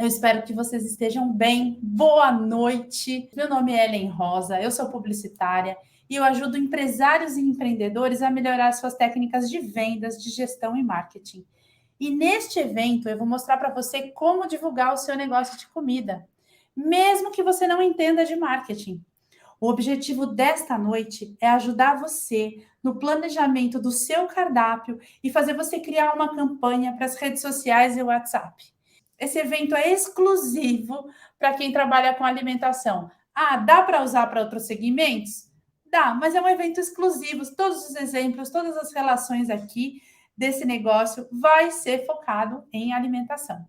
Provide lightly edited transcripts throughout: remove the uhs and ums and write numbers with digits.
Eu espero que vocês estejam bem. Boa noite. Meu nome é Ellen Rosa, eu sou publicitária e eu ajudo empresários e empreendedores a melhorar suas técnicas de vendas, de gestão e marketing. E neste evento eu vou mostrar para você como divulgar o seu negócio de comida, mesmo que você não entenda de marketing. O objetivo desta noite é ajudar você no planejamento do seu cardápio e fazer você criar uma campanha para as redes sociais e o WhatsApp. Esse evento é exclusivo para quem trabalha com alimentação. Ah, dá para usar para outros segmentos? Dá, mas é um evento exclusivo. Todos os exemplos, todas as relações aqui desse negócio vai ser focado em alimentação.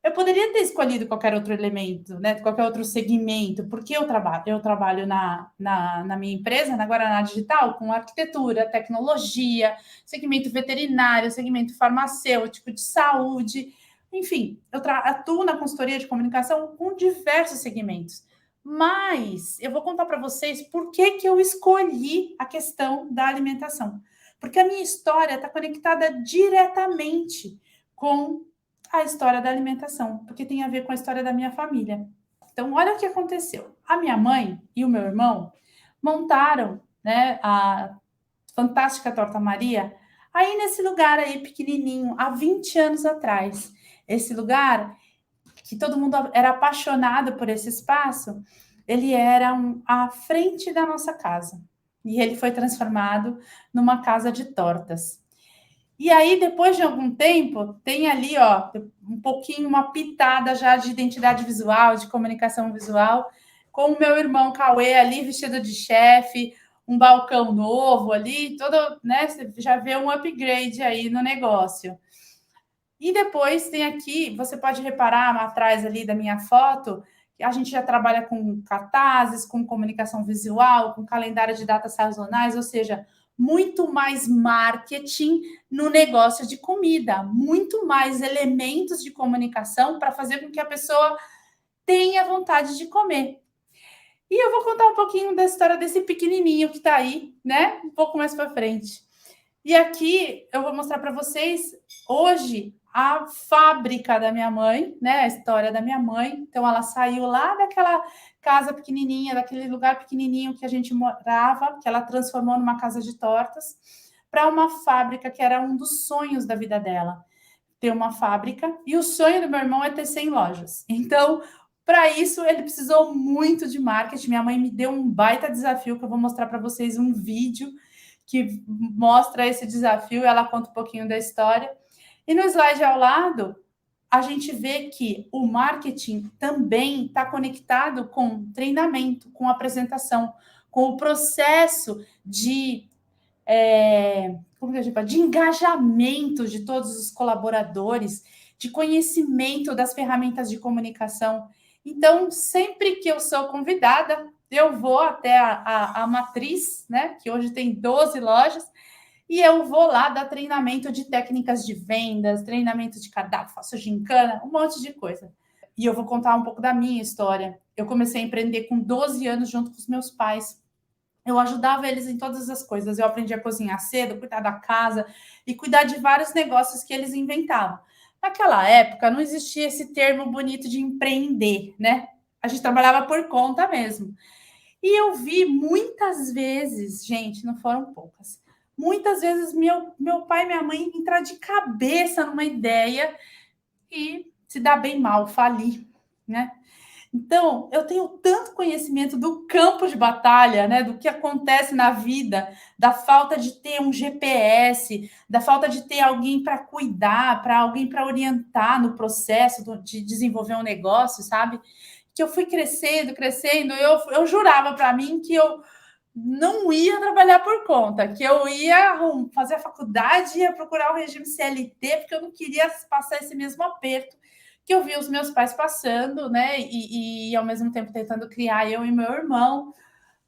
Eu poderia ter escolhido qualquer outro elemento, né? Qualquer outro segmento, porque eu trabalho na minha empresa, na Guaraná Digital, com arquitetura, tecnologia, segmento veterinário, segmento farmacêutico, de saúde, enfim, atuo na consultoria de comunicação com diversos segmentos. Mas eu vou contar para vocês por que eu escolhi a questão da alimentação. Porque a minha história está conectada diretamente com a história da alimentação, porque tem a ver com a história da minha família. Então, olha o que aconteceu. A minha mãe e o meu irmão montaram, né, a fantástica Torta Maria aí nesse lugar aí pequenininho, há 20 anos atrás. Esse lugar que todo mundo era apaixonado por esse espaço, ele era à frente da nossa casa. E ele foi transformado numa casa de tortas. E aí, depois de algum tempo, tem ali, ó, um pouquinho, uma pitada já de identidade visual, de comunicação visual, com o meu irmão Cauê ali, vestido de chefe, um balcão novo ali, todo, né? Você já vê um upgrade aí no negócio. E depois tem aqui, você pode reparar atrás ali da minha foto, que a gente já trabalha com cartazes, com comunicação visual, com calendário de datas sazonais, ou seja, muito mais marketing no negócio de comida, muito mais elementos de comunicação para fazer com que a pessoa tenha vontade de comer. E eu vou contar um pouquinho da história desse pequenininho que está aí, né? Um pouco mais para frente. E aqui eu vou mostrar para vocês hoje a fábrica da minha mãe, né? A história da minha mãe. Então, ela saiu lá daquela casa pequenininha, daquele lugar pequenininho que a gente morava, que ela transformou numa casa de tortas, para uma fábrica que era um dos sonhos da vida dela. Ter uma fábrica. E o sonho do meu irmão é ter 100 lojas. Então, para isso, ele precisou muito de marketing. Minha mãe me deu um baita desafio que eu vou mostrar para vocês um vídeo que mostra esse desafio, ela conta um pouquinho da história. E no slide ao lado, a gente vê que o marketing também está conectado com treinamento, com apresentação, com o processo de, como que a gente fala? De engajamento de todos os colaboradores, de conhecimento das ferramentas de comunicação. Então, sempre que eu sou convidada, eu vou até a matriz, né, que hoje tem 12 lojas, e eu vou lá dar treinamento de técnicas de vendas, treinamento de cardápio, faço gincana, um monte de coisa. E eu vou contar um pouco da minha história. Eu comecei a empreender com 12 anos junto com os meus pais. Eu ajudava eles em todas as coisas. Eu aprendi a cozinhar cedo, cuidar da casa e cuidar de vários negócios que eles inventavam. Naquela época, não existia esse termo bonito de empreender, né? A gente trabalhava por conta mesmo. E eu vi muitas vezes, gente, não foram poucas, muitas vezes meu pai e minha mãe entrar de cabeça numa ideia e se dar bem mal, falir, né? Então, eu tenho tanto conhecimento do campo de batalha, né, do que acontece na vida, da falta de ter um GPS, da falta de ter alguém para cuidar, para alguém para orientar no processo de desenvolver um negócio, sabe? Que eu fui crescendo, eu jurava para mim que eu não ia trabalhar por conta, que eu ia fazer a faculdade, ia procurar o regime CLT, porque eu não queria passar esse mesmo aperto que eu vi os meus pais passando, né? E ao mesmo tempo tentando criar eu e meu irmão.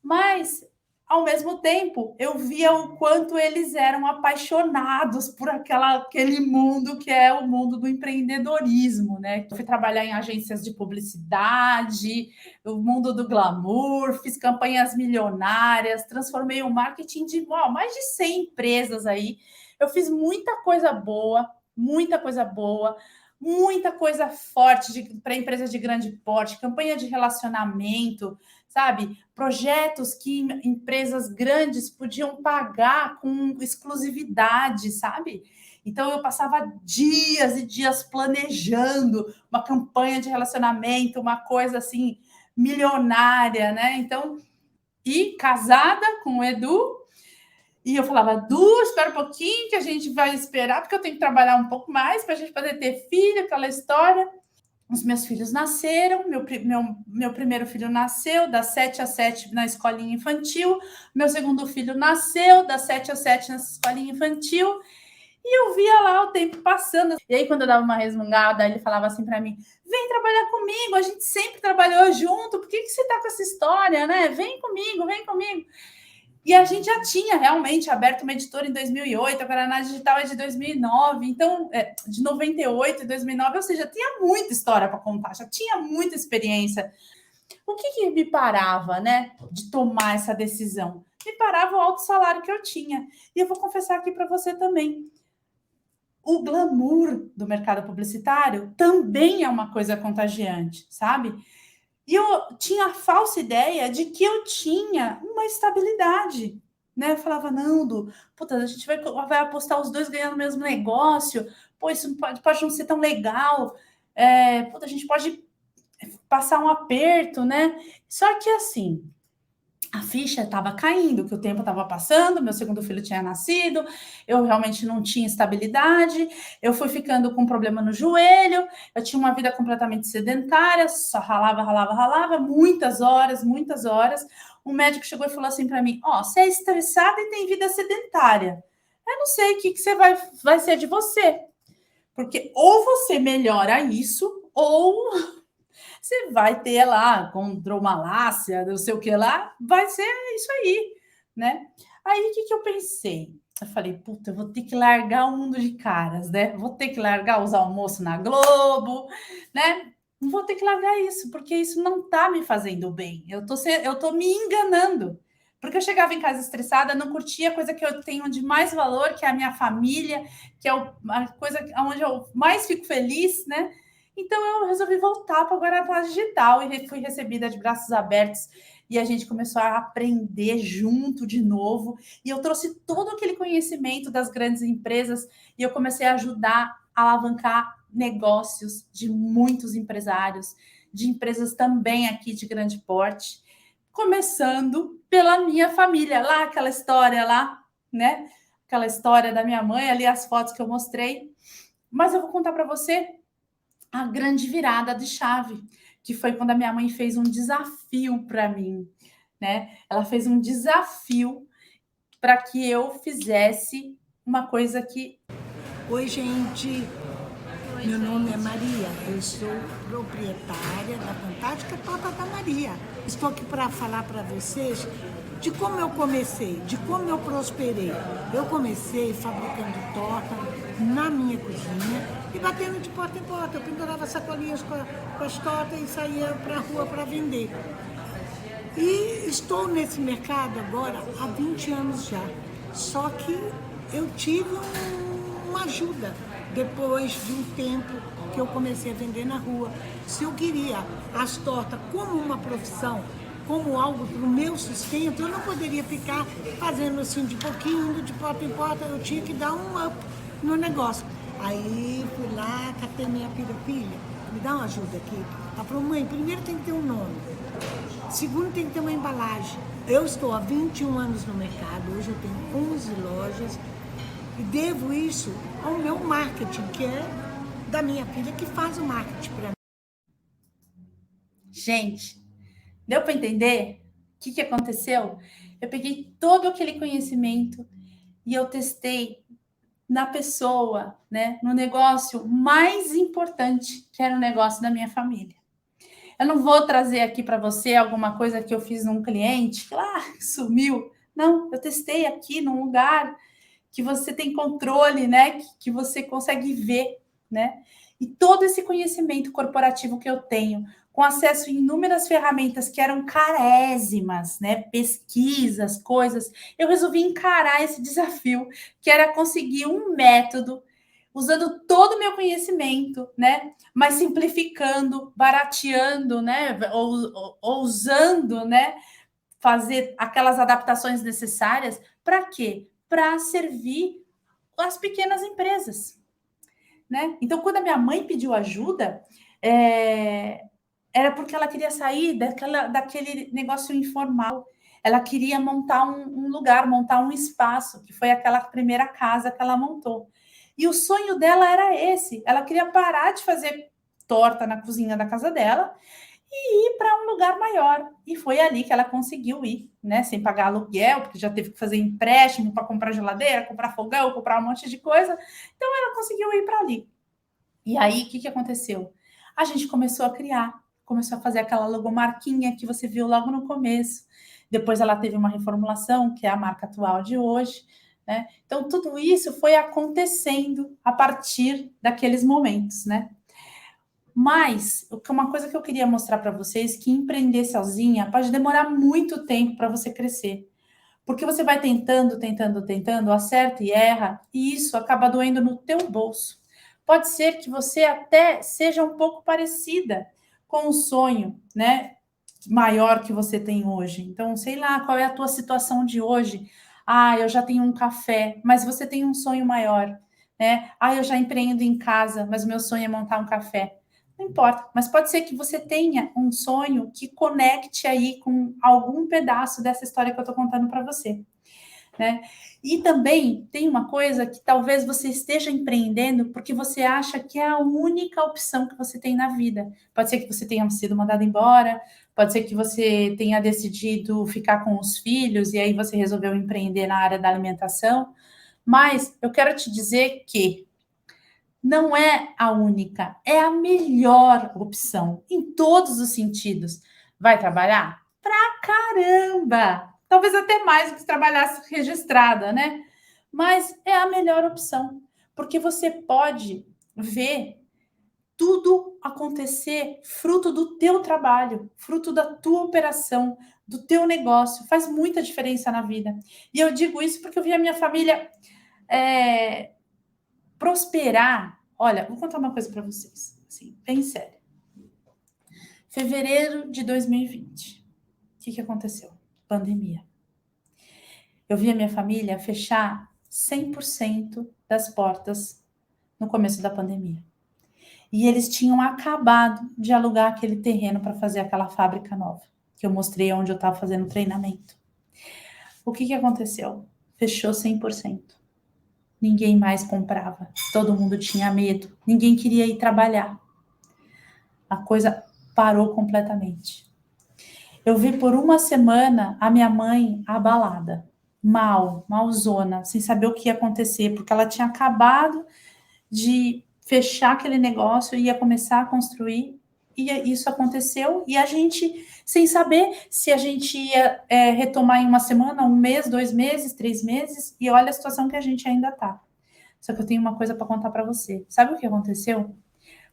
Mas, ao mesmo tempo, eu via o quanto eles eram apaixonados por aquele mundo que é o mundo do empreendedorismo, né? Eu fui trabalhar em agências de publicidade, o mundo do glamour, fiz campanhas milionárias, transformei o marketing de mais de 100 empresas aí. Eu fiz muita coisa boa, muita coisa forte para empresas de grande porte, campanha de relacionamento, sabe? Projetos que empresas grandes podiam pagar com exclusividade, sabe? Então eu passava dias e dias planejando uma campanha de relacionamento, uma coisa assim milionária, né? Então, e casada com o Edu, e eu falava, Du, espera um pouquinho que a gente vai esperar, porque eu tenho que trabalhar um pouco mais para a gente poder ter filho, aquela história. Os meus filhos nasceram, meu primeiro filho nasceu das 7 às 7 na escolinha infantil, meu segundo filho nasceu das 7 às 7 nessa escolinha infantil, e eu via lá o tempo passando. E aí, quando eu dava uma resmungada, ele falava assim para mim, vem trabalhar comigo, a gente sempre trabalhou junto, por que você tá com essa história, né? Vem comigo, vem comigo. E a gente já tinha realmente aberto uma editora em 2008, a Guaraná Digital é de 2009, então, de 98 e 2009, ou seja, tinha muita história para contar, já tinha muita experiência. O que me parava, né, de tomar essa decisão? Me parava o alto salário que eu tinha. E eu vou confessar aqui para você também, o glamour do mercado publicitário também é uma coisa contagiante, sabe? E eu tinha a falsa ideia de que eu tinha uma estabilidade, né? Eu falava, não, puta, a gente vai apostar os dois ganhando o mesmo negócio, pô, isso pode não ser tão legal, puta, a gente pode passar um aperto, né? Só que assim, a ficha estava caindo, que o tempo estava passando, meu segundo filho tinha nascido, eu realmente não tinha estabilidade, eu fui ficando com problema no joelho, eu tinha uma vida completamente sedentária, só ralava, muitas horas. Um médico chegou e falou assim para mim, você é estressada e tem vida sedentária. Eu não sei o que você vai ser de você, porque ou você melhora isso, ou você vai ter lá condromalácia, não sei o que lá, vai ser isso aí, né? Aí o que eu pensei? Eu falei, puta, eu vou ter que largar o mundo de caras, né? Vou ter que largar os almoços na Globo, né? Vou ter que largar isso, porque isso não tá me fazendo bem. Eu tô me enganando. Porque eu chegava em casa estressada, não curtia a coisa que eu tenho de mais valor, que é a minha família, que é a coisa onde eu mais fico feliz, né? Então eu resolvi voltar para a Guaraná Digital e fui recebida de braços abertos e a gente começou a aprender junto de novo. E eu trouxe todo aquele conhecimento das grandes empresas e eu comecei a ajudar a alavancar negócios de muitos empresários, de empresas também aqui de grande porte, começando pela minha família, lá aquela história lá, né? Aquela história da minha mãe, ali as fotos que eu mostrei. Mas eu vou contar para você a grande virada de chave, que foi quando a minha mãe fez um desafio para mim, né? Ela fez um desafio para que eu fizesse uma coisa que... Oi, gente. Meu nome é Maria. Eu sou proprietária da Fantástica Torta da Maria. Estou aqui para falar para vocês de como eu comecei, de como eu prosperei. Eu comecei fabricando torta na minha cozinha e batendo de porta em porta. Eu pendurava sacolinhas com as tortas e saía para a rua para vender. E estou nesse mercado agora há 20 anos já. Só que eu tive uma ajuda depois de um tempo que eu comecei a vender na rua. Se eu queria as tortas como uma profissão, como algo para o meu sustento, eu não poderia ficar fazendo assim de pouquinho, indo de porta em porta, eu tinha que dar um up no negócio. Aí fui lá, catei minha filha, me dá uma ajuda aqui. Ela falou, mãe, primeiro tem que ter um nome, segundo tem que ter uma embalagem. Eu estou há 21 anos no mercado, hoje eu tenho 11 lojas e devo isso ao meu marketing, que é da minha filha, que faz o marketing para mim. Gente, deu para entender o que aconteceu? Eu peguei todo aquele conhecimento e eu testei na pessoa, né, no negócio mais importante, que era o negócio da minha família. Eu não vou trazer aqui para você alguma coisa que eu fiz num cliente que lá sumiu. Não, eu testei aqui num lugar que você tem controle, né, que você consegue ver, né? E todo esse conhecimento corporativo que eu tenho, com acesso a inúmeras ferramentas que eram carésimas, né? Pesquisas, coisas, eu resolvi encarar esse desafio, que era conseguir um método, usando todo o meu conhecimento, né? Mas simplificando, barateando, né? Ou usando, né? Fazer aquelas adaptações necessárias. Para quê? Para servir as pequenas empresas, né? Então, quando a minha mãe pediu ajuda, era porque ela queria sair daquele negócio informal. Ela queria montar um lugar, montar um espaço, que foi aquela primeira casa que ela montou. E o sonho dela era esse. Ela queria parar de fazer torta na cozinha da casa dela e ir para um lugar maior. E foi ali que ela conseguiu ir, né? Sem pagar aluguel, porque já teve que fazer empréstimo para comprar geladeira, comprar fogão, comprar um monte de coisa. Então ela conseguiu ir para ali. E aí, o que aconteceu? A gente começou a criar, começou a fazer aquela logomarquinha que você viu logo no começo. Depois ela teve uma reformulação, que é a marca atual de hoje, né? Então, tudo isso foi acontecendo a partir daqueles momentos, né? Mas, uma coisa que eu queria mostrar para vocês, que empreender sozinha pode demorar muito tempo para você crescer. Porque você vai tentando, tentando, tentando, acerta e erra, e isso acaba doendo no teu bolso. Pode ser que você até seja um pouco parecida com o sonho, né, maior que você tem hoje. Então, sei lá, qual é a tua situação de hoje? Ah, eu já tenho um café, mas você tem um sonho maior, né? Ah, eu já empreendo em casa, mas o meu sonho é montar um café. Não importa, mas pode ser que você tenha um sonho que conecte aí com algum pedaço dessa história que eu estou contando para você, né? E também tem uma coisa que talvez você esteja empreendendo porque você acha que é a única opção que você tem na vida. Pode ser que você tenha sido mandado embora, pode ser que você tenha decidido ficar com os filhos e aí você resolveu empreender na área da alimentação, mas eu quero te dizer que não é a única, é a melhor opção em todos os sentidos. Vai trabalhar? Pra caramba! Talvez até mais do que se trabalhasse registrada, né? Mas é a melhor opção, porque você pode ver tudo acontecer fruto do teu trabalho, fruto da tua operação, do teu negócio. Faz muita diferença na vida. E eu digo isso porque eu vi a minha família prosperar. Olha, vou contar uma coisa para vocês, assim, bem sério. Fevereiro de 2020. O que aconteceu? Pandemia. Eu vi a minha família fechar 100% das portas no começo da pandemia. E eles tinham acabado de alugar aquele terreno para fazer aquela fábrica nova, que eu mostrei onde eu estava fazendo treinamento. O que aconteceu? Fechou 100%. Ninguém mais comprava. Todo mundo tinha medo. Ninguém queria ir trabalhar. A coisa parou completamente. Eu vi por uma semana a minha mãe abalada, malzona, sem saber o que ia acontecer, porque ela tinha acabado de fechar aquele negócio e ia começar a construir, e isso aconteceu, e a gente, sem saber se a gente ia retomar em uma semana, um mês, 2 meses, 3 meses, e olha a situação que a gente ainda está. Só que eu tenho uma coisa para contar para você. Sabe o que aconteceu?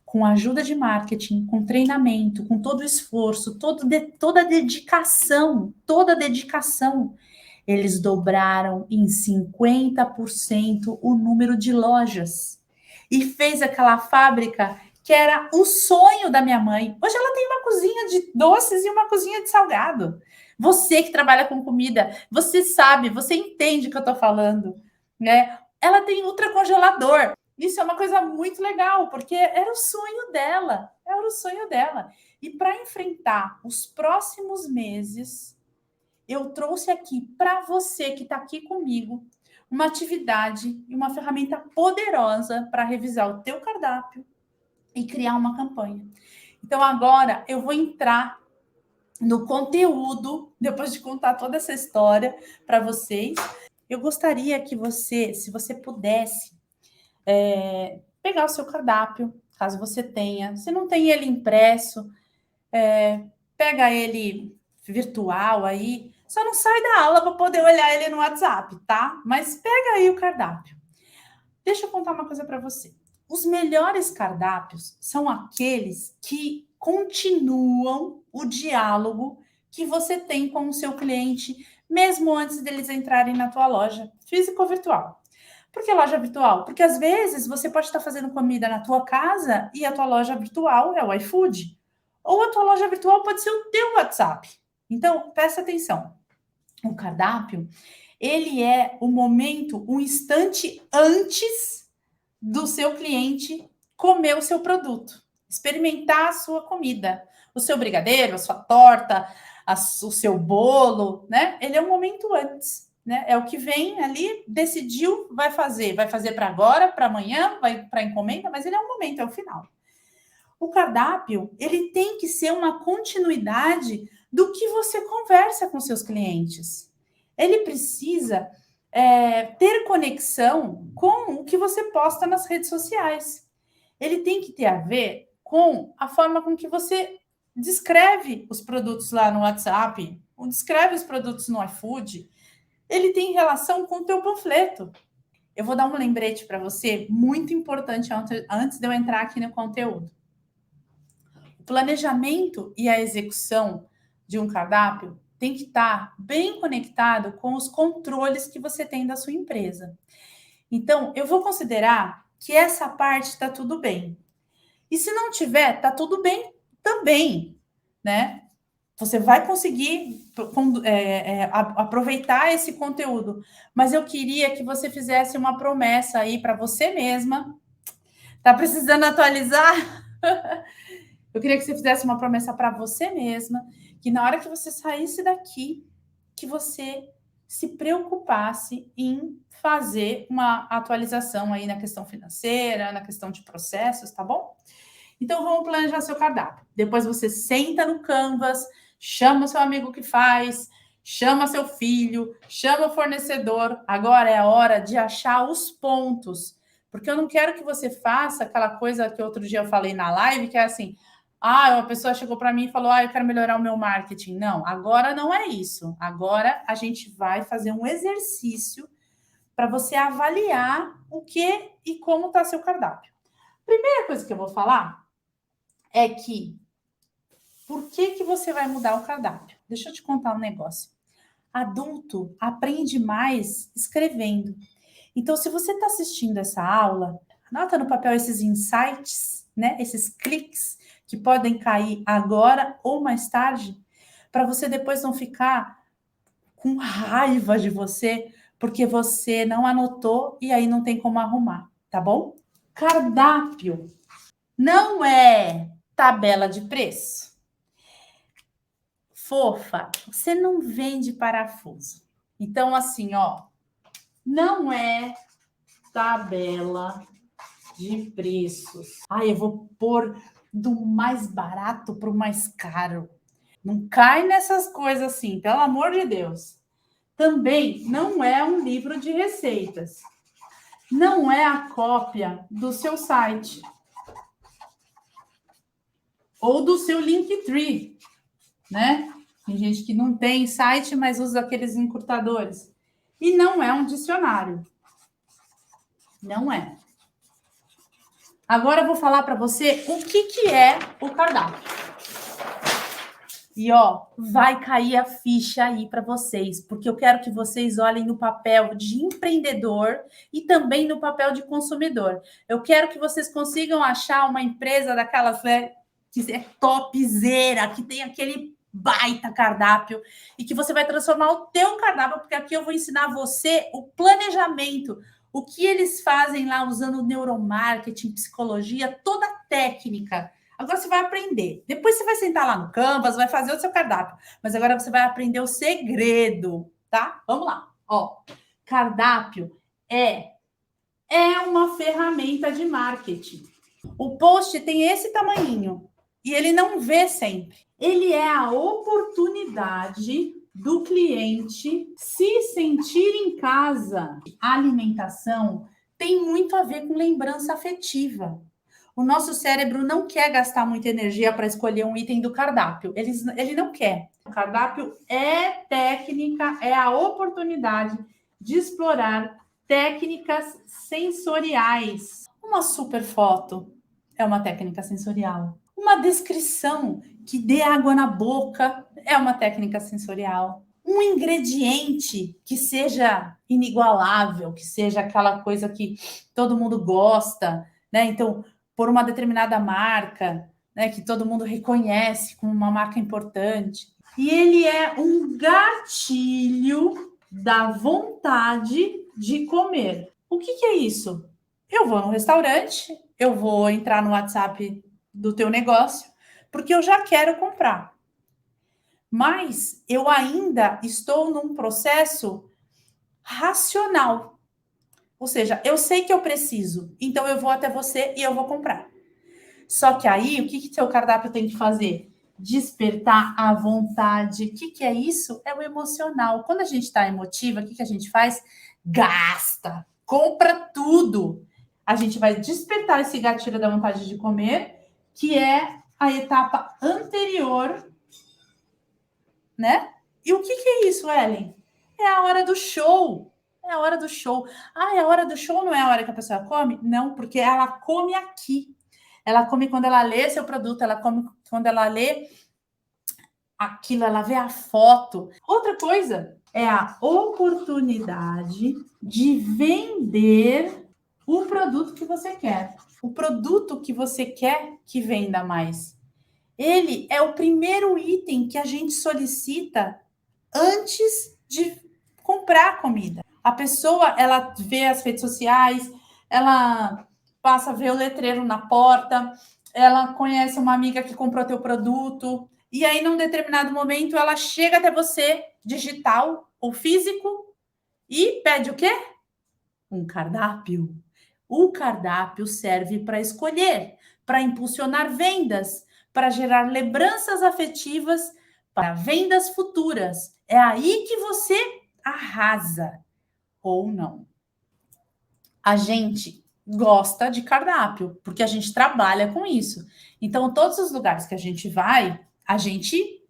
Com a ajuda de marketing, com treinamento, com todo o esforço, toda a dedicação, eles dobraram em 50% o número de lojas. E fez aquela fábrica que era o sonho da minha mãe. Hoje ela tem uma cozinha de doces e uma cozinha de salgado. Você que trabalha com comida, você sabe, você entende o que eu estou falando, né? Ela tem ultracongelador. Isso é uma coisa muito legal, porque era o sonho dela, era o sonho dela. E para enfrentar os próximos meses, eu trouxe aqui para você que está aqui comigo uma atividade e uma ferramenta poderosa para revisar o teu cardápio e criar uma campanha. Então agora eu vou entrar no conteúdo, depois de contar toda essa história para vocês. Eu gostaria que você, se você pudesse, pegar o seu cardápio, caso você tenha. Se não tem ele impresso, pega ele virtual aí. Só não sai da aula para poder olhar ele no WhatsApp, tá? Mas pega aí o cardápio. Deixa eu contar uma coisa para você. Os melhores cardápios são aqueles que continuam o diálogo que você tem com o seu cliente, mesmo antes deles entrarem na tua loja, física ou virtual. Por que loja virtual? Porque às vezes você pode estar fazendo comida na tua casa e a tua loja virtual é o iFood. Ou a tua loja virtual pode ser o teu WhatsApp. Então, presta atenção. O cardápio, ele é o momento, um instante antes do seu cliente comer o seu produto, experimentar a sua comida, o seu brigadeiro, a sua torta, o seu bolo, né? Ele é um momento antes, né? É o que vem ali, decidiu, vai fazer para agora, para amanhã, vai para encomenda, mas ele é um momento, é o final. O cardápio, ele tem que ser uma continuidade do que você conversa com seus clientes. Ele precisa ter conexão com o que você posta nas redes sociais. Ele tem que ter a ver com a forma com que você descreve os produtos lá no WhatsApp, ou descreve os produtos no iFood. Ele tem relação com o teu panfleto. Eu vou dar um lembrete para você, muito importante, antes de eu entrar aqui no conteúdo. O planejamento e a execução de um cardápio tem que estar bem conectado com os controles que você tem da sua empresa. Então, eu vou considerar que essa parte está tudo bem. E se não tiver, está tudo bem também, né? Você vai conseguir aproveitar esse conteúdo. Mas eu queria que você fizesse uma promessa aí para você mesma. Tá precisando atualizar? Eu queria que você fizesse uma promessa para você mesma, que na hora que você saísse daqui, que você se preocupasse em fazer uma atualização aí na questão financeira, na questão de processos, tá bom? Então, vamos planejar seu cardápio. Depois você senta no Canvas, chama seu amigo que faz, chama seu filho, chama o fornecedor. Agora é a hora de achar os pontos, porque eu não quero que você faça aquela coisa que outro dia eu falei na live, que é assim, uma pessoa chegou para mim e falou, eu quero melhorar o meu marketing. Não, agora não é isso. Agora a gente vai fazer um exercício para você avaliar o que e como está seu cardápio. Primeira coisa que eu vou falar é que por que você vai mudar o cardápio? Deixa eu te contar um negócio. Adulto aprende mais escrevendo. Então, se você está assistindo essa aula, anota no papel esses insights, né? Esses cliques que podem cair agora ou mais tarde, para você depois não ficar com raiva de você, porque você não anotou e aí não tem como arrumar, tá bom? Cardápio não é tabela de preço. Fofa, você não vende parafuso. Então, assim, não é tabela de preços. Eu vou pôr do mais barato para o mais caro. Não cai nessas coisas assim, pelo amor de Deus. Também não é um livro de receitas. Não é a cópia do seu site. Ou do seu Linktree, né? Tem gente que não tem site, mas usa aqueles encurtadores. E não é um dicionário. Não é. Agora eu vou falar para você o que é o cardápio. E, vai cair a ficha aí para vocês, porque eu quero que vocês olhem no papel de empreendedor e também no papel de consumidor. Eu quero que vocês consigam achar uma empresa daquelas, né, que é topzera, que tem aquele baita cardápio e que você vai transformar o teu cardápio, porque aqui eu vou ensinar você o planejamento, o que eles fazem lá usando neuromarketing, psicologia, toda a técnica. Agora você vai aprender. Depois você vai sentar lá no Canvas, vai fazer o seu cardápio. Mas agora você vai aprender o segredo, tá? Vamos lá. Cardápio é uma ferramenta de marketing. O post tem esse tamanhinho e ele não vê sempre. Ele é a oportunidade do cliente se sentir em casa. A alimentação tem muito a ver com lembrança afetiva. O nosso cérebro não quer gastar muita energia para escolher um item do cardápio. Ele não quer. O cardápio é técnica, é a oportunidade de explorar técnicas sensoriais. Uma super foto é uma técnica sensorial. Uma descrição que dê água na boca é uma técnica sensorial. Um um ingrediente que seja inigualável, que seja aquela coisa que todo mundo gosta, né? Então, por uma determinada marca, né, que todo mundo reconhece como uma marca importante. E ele é um gatilho da vontade de comer. O que é isso? Eu vou no restaurante, eu vou entrar no WhatsApp do teu negócio, porque eu já quero comprar. Mas eu ainda estou num processo racional. Ou seja, eu sei que eu preciso, então eu vou até você e eu vou comprar. Só que aí, o que seu cardápio tem que fazer? Despertar a vontade. O que é isso? É o emocional. Quando a gente está emotiva, o que a gente faz? Gasta, compra tudo. A gente vai despertar esse gatilho da vontade de comer, que é a etapa anterior, né? E o que é isso, Ellen? É a hora do show. É a hora do show. Ah, é a hora do show, não é a hora que a pessoa come? Não, porque ela come aqui. Ela come quando ela lê seu produto, ela come quando ela lê aquilo, ela vê a foto. Outra coisa é a oportunidade de vender o produto que você quer. O produto que você quer que venda mais. Ele é o primeiro item que a gente solicita antes de comprar a comida. A pessoa, ela vê as redes sociais, ela passa a ver o letreiro na porta, ela conhece uma amiga que comprou teu produto, e aí, num determinado momento, ela chega até você, digital ou físico, e pede o quê? Um cardápio. O cardápio serve para escolher, para impulsionar vendas, para gerar lembranças afetivas, para vendas futuras. É aí que você arrasa, ou não. A gente gosta de cardápio, porque a gente trabalha com isso. Então, todos os lugares que a gente vai, a gente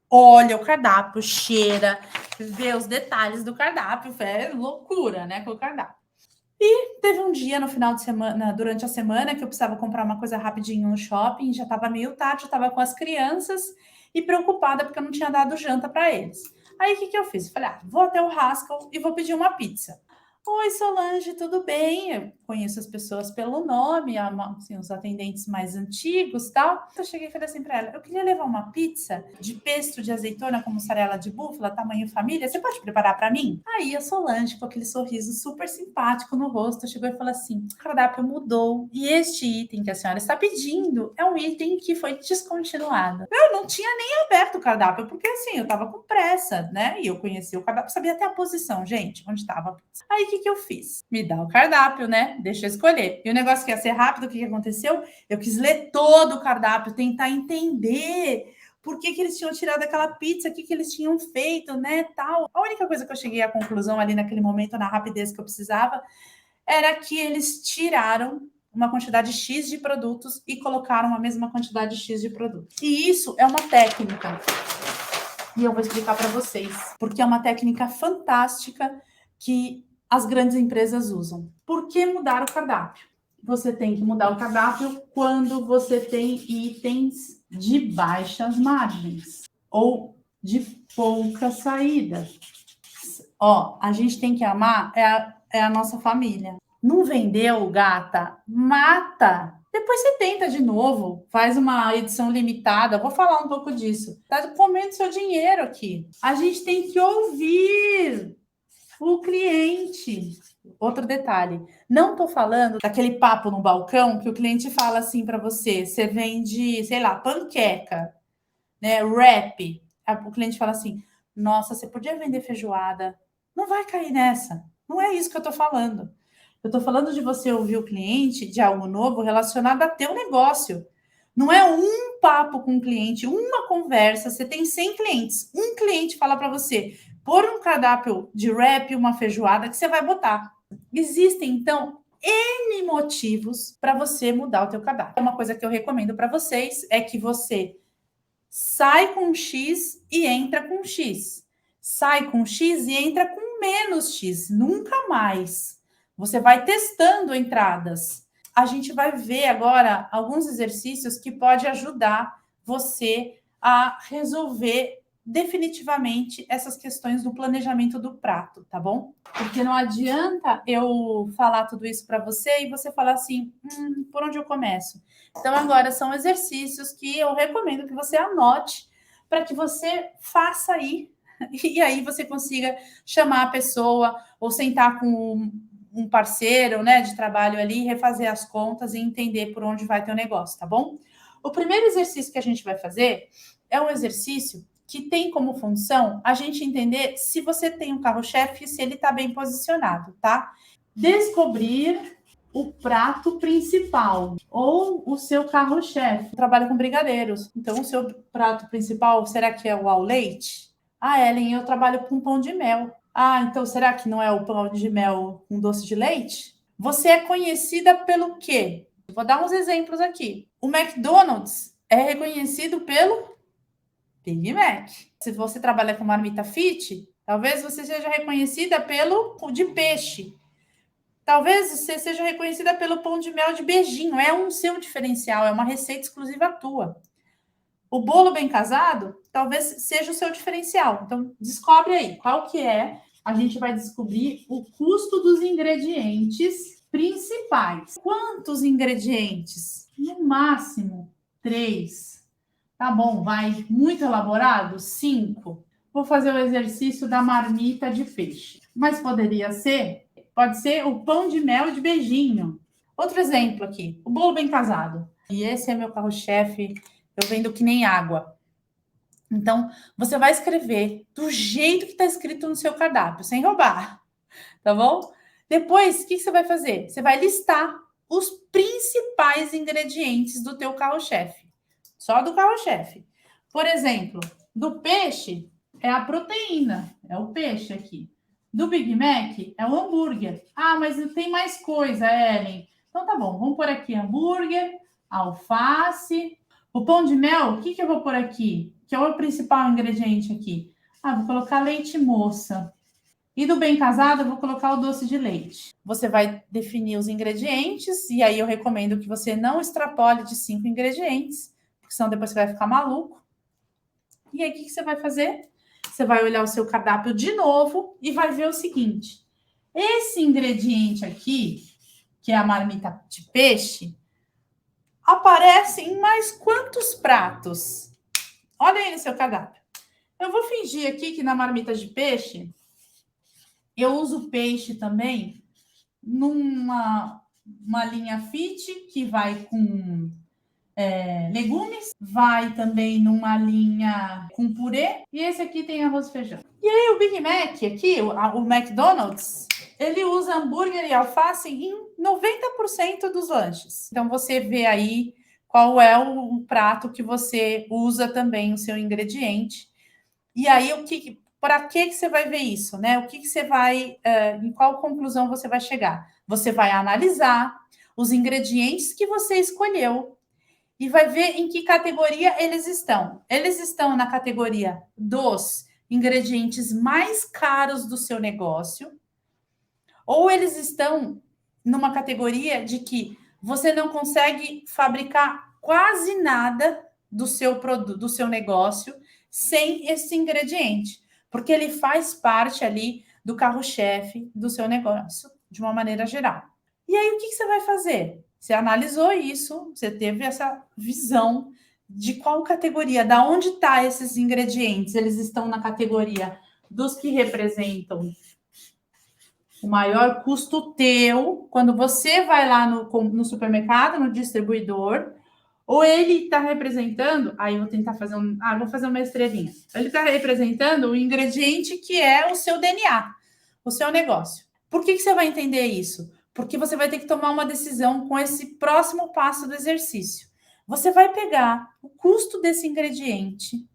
olha o cardápio, cheira, vê os detalhes do cardápio, é loucura, né, com o cardápio. E teve um dia no final de semana, durante a semana, que eu precisava comprar uma coisa rapidinho no shopping, já estava meio tarde, eu estava com as crianças e preocupada porque eu não tinha dado janta para eles. Aí o que eu fiz? Falei, vou até o Haskell e vou pedir uma pizza. Oi, Solange, tudo bem? Eu conheço as pessoas pelo nome, assim, os atendentes mais antigos e tal. Então, eu cheguei e falei assim para ela, eu queria levar uma pizza de pesto de azeitona com mussarela de búfala, tamanho família, você pode preparar para mim? Aí a Solange, com aquele sorriso super simpático no rosto, chegou e falou assim, o cardápio mudou e este item que a senhora está pedindo é um item que foi descontinuado. Eu não tinha nem aberto o cardápio, porque assim, eu tava com pressa, né? E eu conhecia o cardápio, sabia até a posição, gente, onde estava a pizza. Aí o que eu fiz? Me dá o cardápio, né? Deixa eu escolher. E o negócio que ia ser rápido, o que aconteceu? Eu quis ler todo o cardápio, tentar entender por que eles tinham tirado aquela pizza, o que eles tinham feito, né, tal. A única coisa que eu cheguei à conclusão ali naquele momento, na rapidez que eu precisava, era que eles tiraram uma quantidade X de produtos e colocaram a mesma quantidade X de produtos. E isso é uma técnica. E eu vou explicar para vocês, porque é uma técnica fantástica que as grandes empresas usam. Por que mudar o cardápio? Você tem que mudar o cardápio quando você tem itens de baixas margens ou de pouca saída. Ó, a gente tem que amar é a nossa família. Não vendeu, gata? Mata! Depois você tenta de novo, faz uma edição limitada. Vou falar um pouco disso. Tá comendo seu dinheiro aqui. A gente tem que ouvir o cliente. Outro detalhe, não tô falando daquele papo no balcão que o cliente fala assim para você, você vende, sei lá, panqueca, né, wrap. O cliente fala assim, nossa, você podia vender feijoada. Não vai cair nessa. Não é isso que eu tô falando. Eu tô falando de você ouvir o cliente de algo novo relacionado a teu negócio. Não é um papo com o cliente, uma conversa, você tem 100 clientes. Um cliente fala para você, pôr um cardápio de wrap, uma feijoada que você vai botar. Existem, então, N motivos para você mudar o teu cardápio. Uma coisa que eu recomendo para vocês é que você sai com X e entra com X. Sai com X e entra com menos X. Nunca mais. Você vai testando entradas. A gente vai ver agora alguns exercícios que pode ajudar você a resolver definitivamente essas questões do planejamento do prato, tá bom? Porque não adianta eu falar tudo isso para você e você falar assim, por onde eu começo? Então, agora são exercícios que eu recomendo que você anote para que você faça aí, e aí você consiga chamar a pessoa ou sentar com um parceiro, né, de trabalho ali, refazer as contas e entender por onde vai ter o negócio, tá bom? O primeiro exercício que a gente vai fazer é um exercício que tem como função a gente entender se você tem um carro-chefe e se ele está bem posicionado, tá? Descobrir o prato principal ou o seu carro-chefe. Trabalha com brigadeiros, então o seu prato principal, será que é o ao leite? Ah, Ellen, eu trabalho com pão de mel. Ah, então será que não é o pão de mel com doce de leite? Você é conhecida pelo quê? Vou dar uns exemplos aqui. O McDonald's é reconhecido pelo Big Mac. Se você trabalha com marmita fit, talvez você seja reconhecida pelo de peixe. Talvez você seja reconhecida pelo pão de mel de beijinho. É um seu diferencial, é uma receita exclusiva tua. O bolo bem casado, talvez seja o seu diferencial. Então, descobre aí qual que é. A gente vai descobrir o custo dos ingredientes principais. Quantos ingredientes? No máximo, 3. Tá bom, vai muito elaborado? 5. Vou fazer o exercício da marmita de peixe. Mas pode ser o pão de mel de beijinho. Outro exemplo aqui, o bolo bem casado. E esse é meu carro-chefe, eu vendo que nem água. Então, você vai escrever do jeito que está escrito no seu cardápio, sem roubar, tá bom? Depois, o que você vai fazer? Você vai listar os principais ingredientes do teu carro-chefe. Só do carro-chefe. Por exemplo, do peixe é a proteína, é o peixe aqui. Do Big Mac é o hambúrguer. Ah, mas tem mais coisa, Ellen. Então tá bom, vamos pôr aqui hambúrguer, alface. O pão de mel, o que eu vou pôr aqui? Que é o principal ingrediente aqui. Ah, vou colocar leite moça. E do bem casado, eu vou colocar o doce de leite. Você vai definir os ingredientes, e aí eu recomendo que você não extrapole de 5 ingredientes, porque senão depois você vai ficar maluco. E aí, o que você vai fazer? Você vai olhar o seu cardápio de novo e vai ver o seguinte. Esse ingrediente aqui, que é a marmita de peixe, aparece em mais quantos pratos? Olha aí no seu cardápio. Eu vou fingir aqui que na marmita de peixe, eu uso peixe também numa linha fit, que vai com legumes, vai também numa linha com purê, e esse aqui tem arroz e feijão. E aí o Big Mac aqui, o McDonald's, ele usa hambúrguer e alface em 90% dos lanches. Então você vê aí qual é o prato que você usa também o seu ingrediente. E aí para que você vai ver isso, né? O que você vai, em qual conclusão você vai chegar? Você vai analisar os ingredientes que você escolheu e vai ver em que categoria eles estão. Eles estão na categoria dos ingredientes mais caros do seu negócio, ou eles estão numa categoria de que você não consegue fabricar quase nada do seu produto, do seu negócio, sem esse ingrediente, porque ele faz parte ali do carro-chefe do seu negócio, de uma maneira geral. E aí, o que você vai fazer? Você analisou isso, você teve essa visão de qual categoria, da onde estão esses ingredientes. Eles estão na categoria dos que representam o maior custo teu, quando você vai lá no supermercado, no distribuidor, ou ele está representando, aí eu vou tentar fazer vou fazer uma estrelinha. Ele está representando o ingrediente que é o seu DNA, o seu negócio. Por que você vai entender isso? Porque você vai ter que tomar uma decisão com esse próximo passo do exercício. Você vai pegar o custo desse ingrediente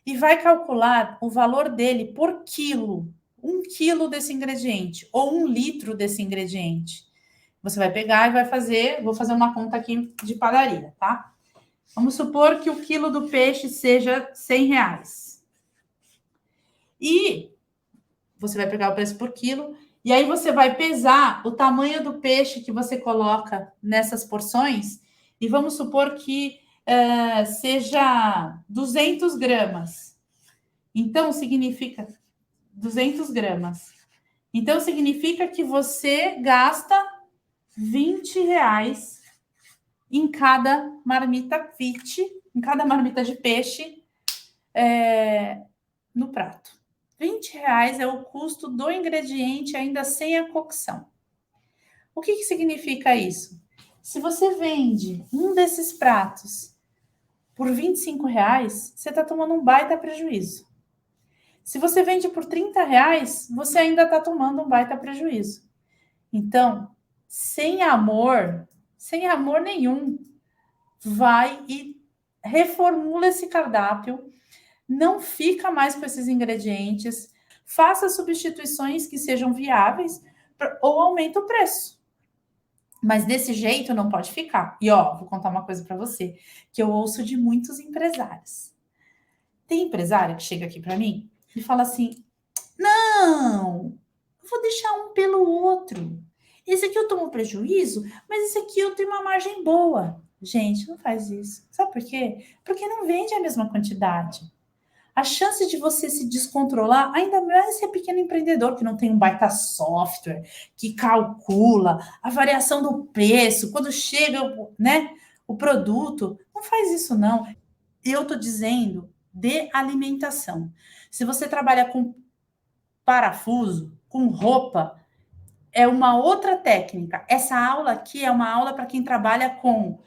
e vai calcular o valor dele por quilo. 1 quilo desse ingrediente ou 1 litro desse ingrediente. Você vai pegar e vai fazer, vou fazer uma conta aqui de padaria, tá? Vamos supor que o quilo do peixe seja R$100. E você vai pegar o preço por quilo, e aí você vai pesar o tamanho do peixe que você coloca nessas porções, e vamos supor que seja 200 gramas. Então, significa 200 gramas. Então, significa que você gasta R$ 20 em cada marmita fit, em cada marmita de peixe no prato. R$ 20 é o custo do ingrediente ainda sem a cocção. O que significa isso? Se você vende um desses pratos por R$ 25, você está tomando um baita prejuízo. Se você vende por R$ 30, você ainda está tomando um baita prejuízo. Então, sem amor nenhum, vai e reformula esse cardápio, não fica mais com esses ingredientes, faça substituições que sejam viáveis ou aumenta o preço. Mas desse jeito não pode ficar. E vou contar uma coisa para você, que eu ouço de muitos empresários. Tem empresário que chega aqui para mim e fala assim: não, eu vou deixar um pelo outro. Esse aqui eu tomo prejuízo, mas esse aqui eu tenho uma margem boa. Gente, não faz isso. Sabe por quê? Porque não vende a mesma quantidade. A chance de você se descontrolar, ainda mais se é pequeno empreendedor, que não tem um baita software, que calcula a variação do preço, quando chega, o produto. Não faz isso, não. Eu estou dizendo de alimentação. Se você trabalha com parafuso, com roupa, é uma outra técnica. Essa aula aqui é uma aula para quem trabalha com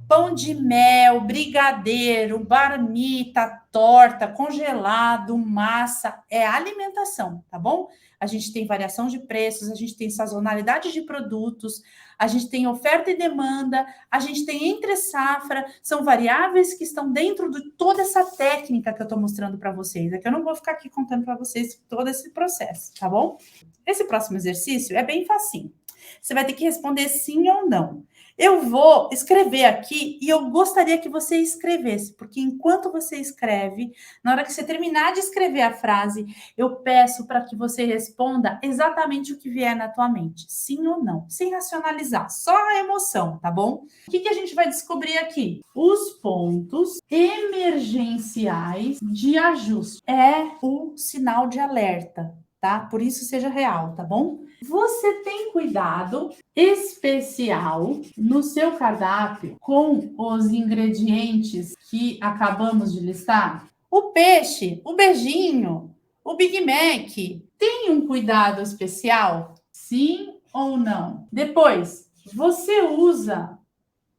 pão de mel, brigadeiro, marmita, torta, congelado, massa, é alimentação, tá bom? A gente tem variação de preços, a gente tem sazonalidade de produtos, a gente tem oferta e demanda, a gente tem entre safra, são variáveis que estão dentro de toda essa técnica que eu estou mostrando para vocês. É que eu não vou ficar aqui contando para vocês todo esse processo, tá bom? Esse próximo exercício é bem facinho. Você vai ter que responder sim ou não. Eu vou escrever aqui e eu gostaria que você escrevesse, porque enquanto você escreve, na hora que você terminar de escrever a frase, eu peço para que você responda exatamente o que vier na tua mente, sim ou não, sem racionalizar, só a emoção, tá bom? O que a gente vai descobrir aqui? Os pontos emergenciais de ajuste. É o sinal de alerta, tá? Por isso seja real, tá bom? Você tem cuidado especial no seu cardápio com os ingredientes que acabamos de listar? O peixe, o beijinho, o Big Mac, tem um cuidado especial? Sim ou não? Depois, você usa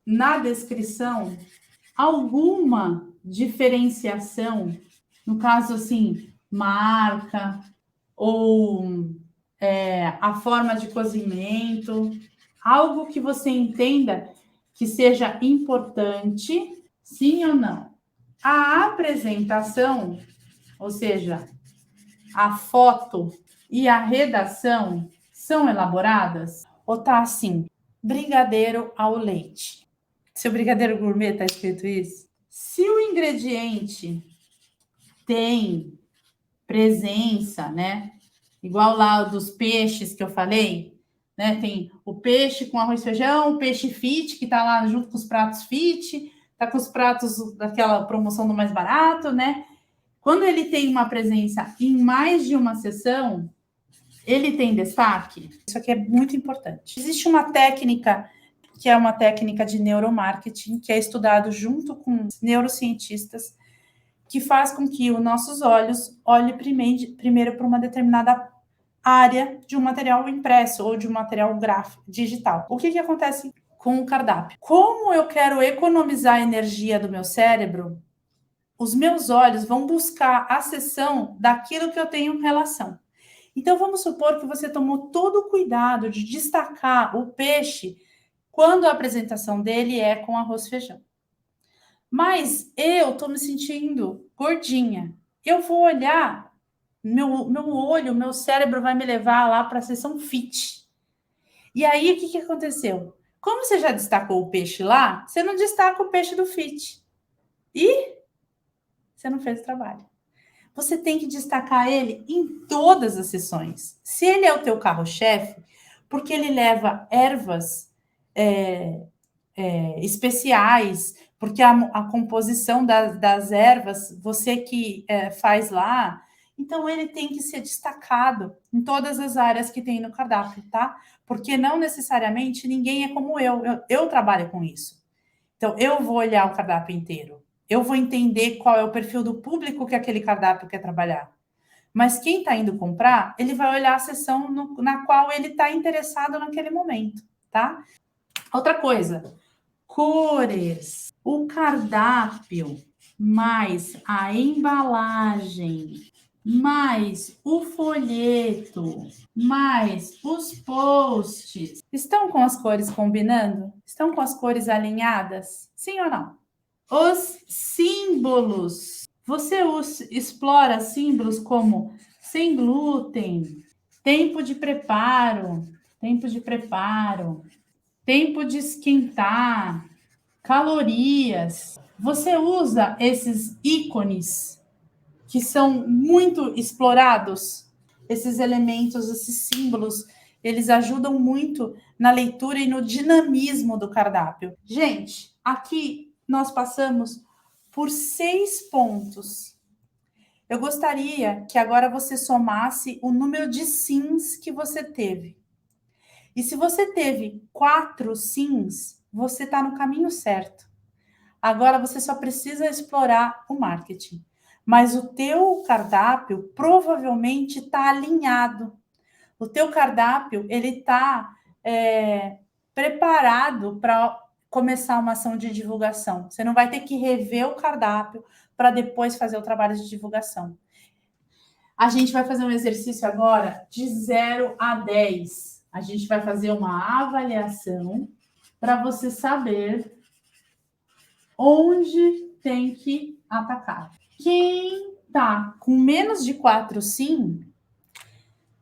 na descrição alguma diferenciação, no caso assim, marca ou a forma de cozimento, algo que você entenda que seja importante, sim ou não? A apresentação, ou seja, a foto e a redação são elaboradas? Ou tá assim, brigadeiro ao leite? Seu brigadeiro gourmet tá escrito isso? Se o ingrediente tem presença, né? Igual lá dos peixes que eu falei, né? Tem o peixe com arroz e feijão, o peixe fit, que tá lá junto com os pratos fit, tá com os pratos daquela promoção do mais barato, né? Quando ele tem uma presença em mais de uma sessão, ele tem destaque. Isso aqui é muito importante. Existe uma técnica que é uma técnica de neuromarketing, que é estudado junto com neurocientistas, que faz com que os nossos olhos olhem primeiro para uma determinada área de um material impresso ou de um material gráfico, digital. O que acontece com o cardápio? Como eu quero economizar a energia do meu cérebro, os meus olhos vão buscar a seção daquilo que eu tenho relação. Então, vamos supor que você tomou todo o cuidado de destacar o peixe quando a apresentação dele é com arroz e feijão. Mas eu estou me sentindo gordinha. Eu vou olhar, meu olho, meu cérebro vai me levar lá para a seção fit. E aí, o que aconteceu? Como você já destacou o peixe lá, você não destaca o peixe do fit. E você não fez o trabalho. Você tem que destacar ele em todas as sessões. Se ele é o teu carro-chefe, porque ele leva ervas especiais, porque a composição das ervas, você que faz lá, então ele tem que ser destacado em todas as áreas que tem no cardápio, tá? Porque não necessariamente ninguém é como eu trabalho com isso. Então, eu vou olhar o cardápio inteiro, eu vou entender qual é o perfil do público que aquele cardápio quer trabalhar. Mas quem está indo comprar, ele vai olhar a seção na qual ele está interessado naquele momento, tá? Outra coisa, cores. O cardápio, mais a embalagem, mais o folheto, mais os posts. Estão com as cores combinando? Estão com as cores alinhadas? Sim ou não? Os símbolos. Você explora símbolos como sem glúten, tempo de preparo, tempo de esquentar, calorias. Você usa esses ícones que são muito explorados, esses elementos, esses símbolos, eles ajudam muito na leitura e no dinamismo do cardápio. Gente, aqui nós passamos por 6 pontos. Eu gostaria que agora você somasse o número de sims que você teve. E se você teve 4 sims, você está no caminho certo. Agora você só precisa explorar o marketing. Mas o teu cardápio provavelmente está alinhado. O teu cardápio ele está preparado para começar uma ação de divulgação. Você não vai ter que rever o cardápio para depois fazer o trabalho de divulgação. A gente vai fazer um exercício agora de 0 a 10. A gente vai fazer uma avaliação para você saber onde tem que atacar. Quem tá com menos de 4 sim,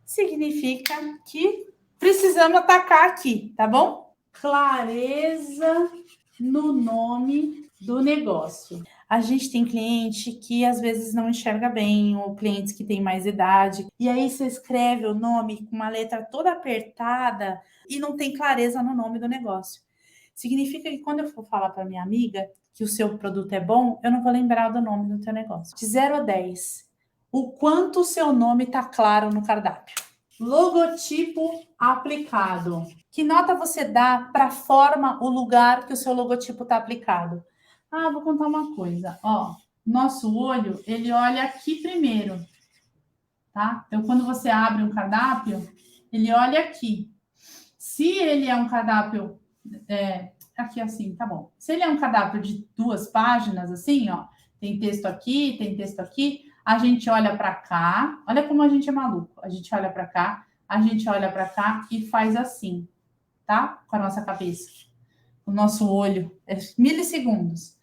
significa que precisamos atacar aqui, tá bom? Clareza no nome do negócio. A gente tem cliente que às vezes não enxerga bem, ou clientes que têm mais idade, e aí você escreve o nome com uma letra toda apertada e não tem clareza no nome do negócio. Significa que quando eu for falar para minha amiga que o seu produto é bom, eu não vou lembrar do nome do teu negócio. De 0 a 10, o quanto o seu nome está claro no cardápio. Logotipo aplicado. Que nota você dá para a forma, o lugar que o seu logotipo está aplicado? Ah, vou contar uma coisa. Ó, nosso olho, ele olha aqui primeiro, tá? Então, quando você abre um cardápio, ele olha aqui. Se ele é um cardápio... aqui assim, tá bom. Se ele é um cardápio de 2 páginas, assim, ó, tem texto aqui, a gente olha para cá, olha como a gente é maluco. A gente olha para cá, e faz assim, tá? Com a nossa cabeça. O nosso olho, milissegundos.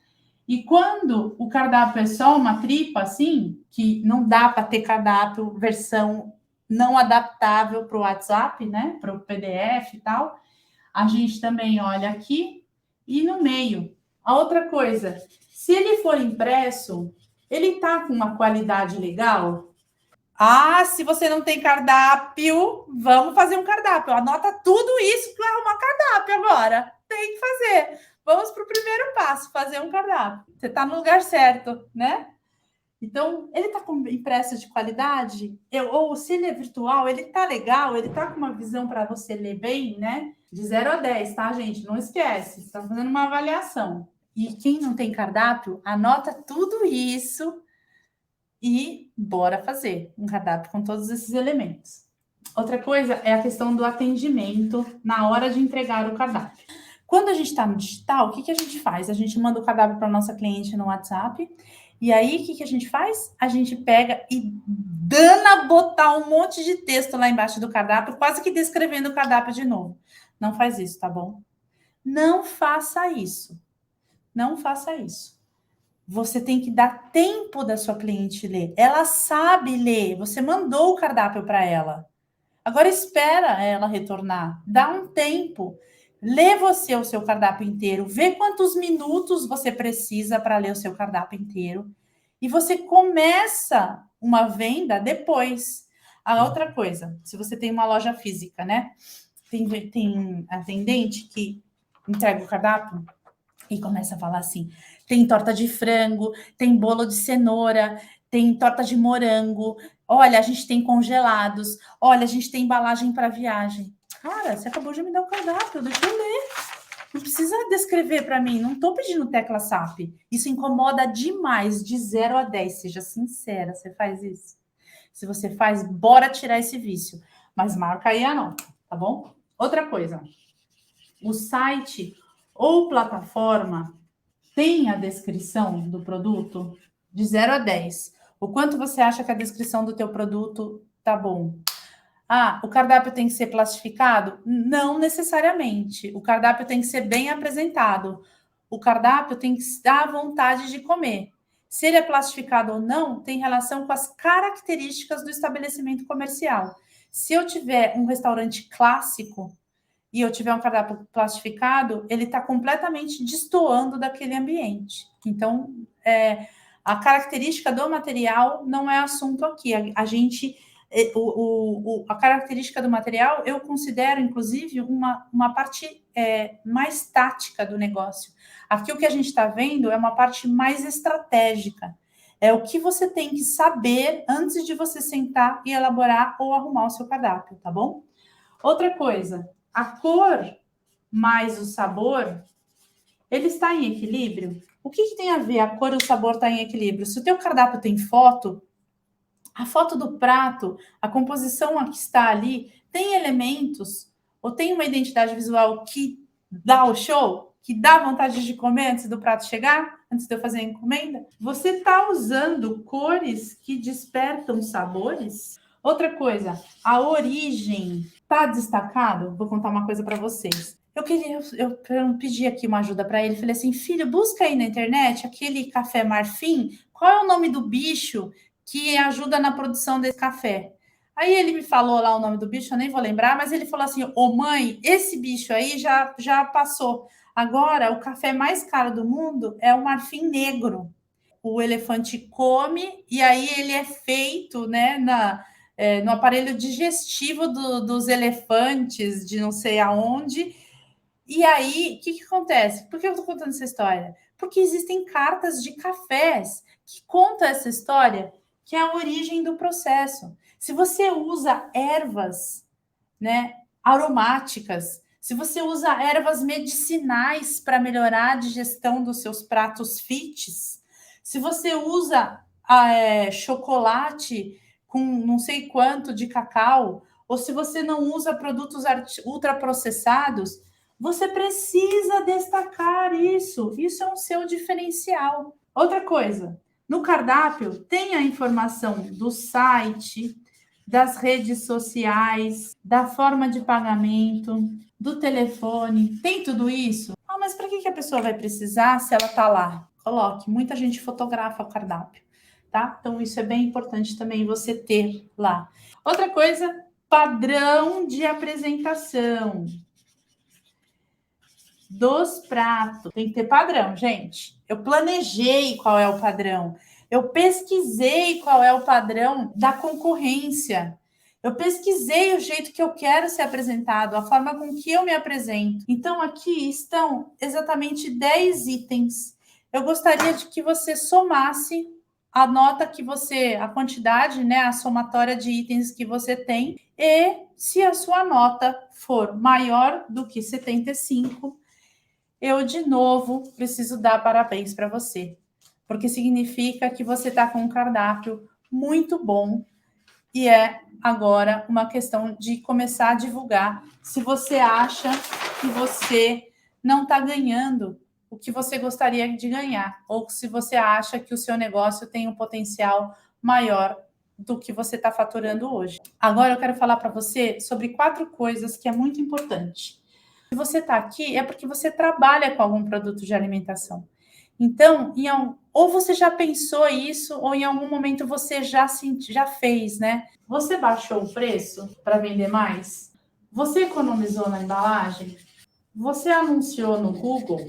E quando o cardápio é só uma tripa, assim, que não dá para ter cardápio versão não adaptável para o WhatsApp, né? Para o PDF e tal, a gente também olha aqui e no meio. A outra coisa, se ele for impresso, ele tá com uma qualidade legal? Ah, se você não tem cardápio, vamos fazer um cardápio. Anota tudo isso para arrumar cardápio agora. Tem que fazer. Vamos para o primeiro passo, fazer um cardápio. Você está no lugar certo, né? Então, ele está com impresso de qualidade? Ou se ele é virtual, ele está legal? Ele está com uma visão para você ler bem, né? De 0 a 10, tá, gente? Não esquece. Você está fazendo uma avaliação. E quem não tem cardápio, anota tudo isso e bora fazer um cardápio com todos esses elementos. Outra coisa é a questão do atendimento na hora de entregar o cardápio. Quando a gente está no digital, o que a gente faz? A gente manda o cardápio para a nossa cliente no WhatsApp, e aí o que a gente faz? A gente pega e dana botar um monte de texto lá embaixo do cardápio, quase que descrevendo o cardápio de novo. Não faz isso, tá bom? Não faça isso. Não faça isso. Você tem que dar tempo da sua cliente ler. Ela sabe ler. Você mandou o cardápio para ela. Agora espera ela retornar. Dá um tempo. Lê você o seu cardápio inteiro. Vê quantos minutos você precisa para ler o seu cardápio inteiro. E você começa uma venda depois. A outra coisa, se você tem uma loja física, né? Tem atendente que entrega o cardápio e começa a falar assim: tem torta de frango, tem bolo de cenoura, tem torta de morango, olha, a gente tem congelados, olha, a gente tem embalagem para viagem. Cara, você acabou de me dar o cardápio, deixa eu ler. Não precisa descrever para mim, não estou pedindo tecla SAP. Isso incomoda demais, de 0 a 10, seja sincera, você faz isso? Se você faz, bora tirar esse vício. Mas marca aí a nota, tá bom? Outra coisa, o site ou plataforma tem a descrição do produto de 0 a 10. O quanto você acha que a descrição do teu produto tá bom? Ah, o cardápio tem que ser plastificado? Não necessariamente. O cardápio tem que ser bem apresentado. O cardápio tem que dar vontade de comer. Se ele é plastificado ou não, tem relação com as características do estabelecimento comercial. Se eu tiver um restaurante clássico e eu tiver um cardápio plastificado, ele está completamente destoando daquele ambiente. Então, a característica do material não é assunto aqui. A característica do material eu considero, inclusive, uma parte mais tática do negócio. Aqui o que a gente está vendo é uma parte mais estratégica. É o que você tem que saber antes de você sentar e elaborar ou arrumar o seu cardápio, tá bom? Outra coisa, a cor mais o sabor, ele está em equilíbrio? O que tem a ver a cor e o sabor estar em equilíbrio? Se o teu cardápio tem foto, a foto do prato, a composição que está ali, tem elementos ou tem uma identidade visual que dá o show, que dá vontade de comer antes do prato chegar, antes de eu fazer a encomenda? Você está usando cores que despertam sabores? Outra coisa, a origem está destacado? Vou contar uma coisa para vocês. Eu pedi aqui uma ajuda para ele. Falei assim, filho, busca aí na internet aquele café marfim. Qual é o nome do bicho que ajuda na produção desse café? Aí ele me falou lá o nome do bicho, eu nem vou lembrar, mas ele falou assim, ô mãe, esse bicho aí já passou. Agora, o café mais caro do mundo é o marfim negro. O elefante come e aí ele é feito, né, no aparelho digestivo dos elefantes, de não sei aonde. E aí, o que acontece? Por que eu estou contando essa história? Porque existem cartas de cafés que contam essa história, que é a origem do processo. Se você usa ervas, né, aromáticas, se você usa ervas medicinais para melhorar a digestão dos seus pratos fits, se você usa chocolate com não sei quanto de cacau, ou se você não usa produtos ultraprocessados, você precisa destacar isso. Isso é o seu diferencial. Outra coisa, no cardápio tem a informação do site, das redes sociais, da forma de pagamento, do telefone. Tem tudo isso? Ah, mas para que a pessoa vai precisar se ela está lá? Coloque. Muita gente fotografa o cardápio, tá? Então, isso é bem importante também você ter lá. Outra coisa, padrão de apresentação dos pratos. Tem que ter padrão, gente. Eu planejei qual é o padrão. Eu pesquisei qual é o padrão da concorrência. Eu pesquisei o jeito que eu quero ser apresentado, a forma com que eu me apresento. Então, aqui estão exatamente 10 itens. Eu gostaria de que você somasse a nota que você, a quantidade, né, a somatória de itens que você tem, e se a sua nota for maior do que 75, eu, de novo, preciso dar parabéns para você, porque significa que você está com um cardápio muito bom e é agora uma questão de começar a divulgar. Se você acha que você não está ganhando o que você gostaria de ganhar, ou se você acha que o seu negócio tem um potencial maior do que você está faturando hoje. Agora eu quero falar para você sobre 4 coisas que é muito importante. Se você está aqui, é porque você trabalha com algum produto de alimentação. Então, ou você já pensou isso, ou em algum momento você já fez, né? Você baixou o preço para vender mais? Você economizou na embalagem? Você anunciou no Google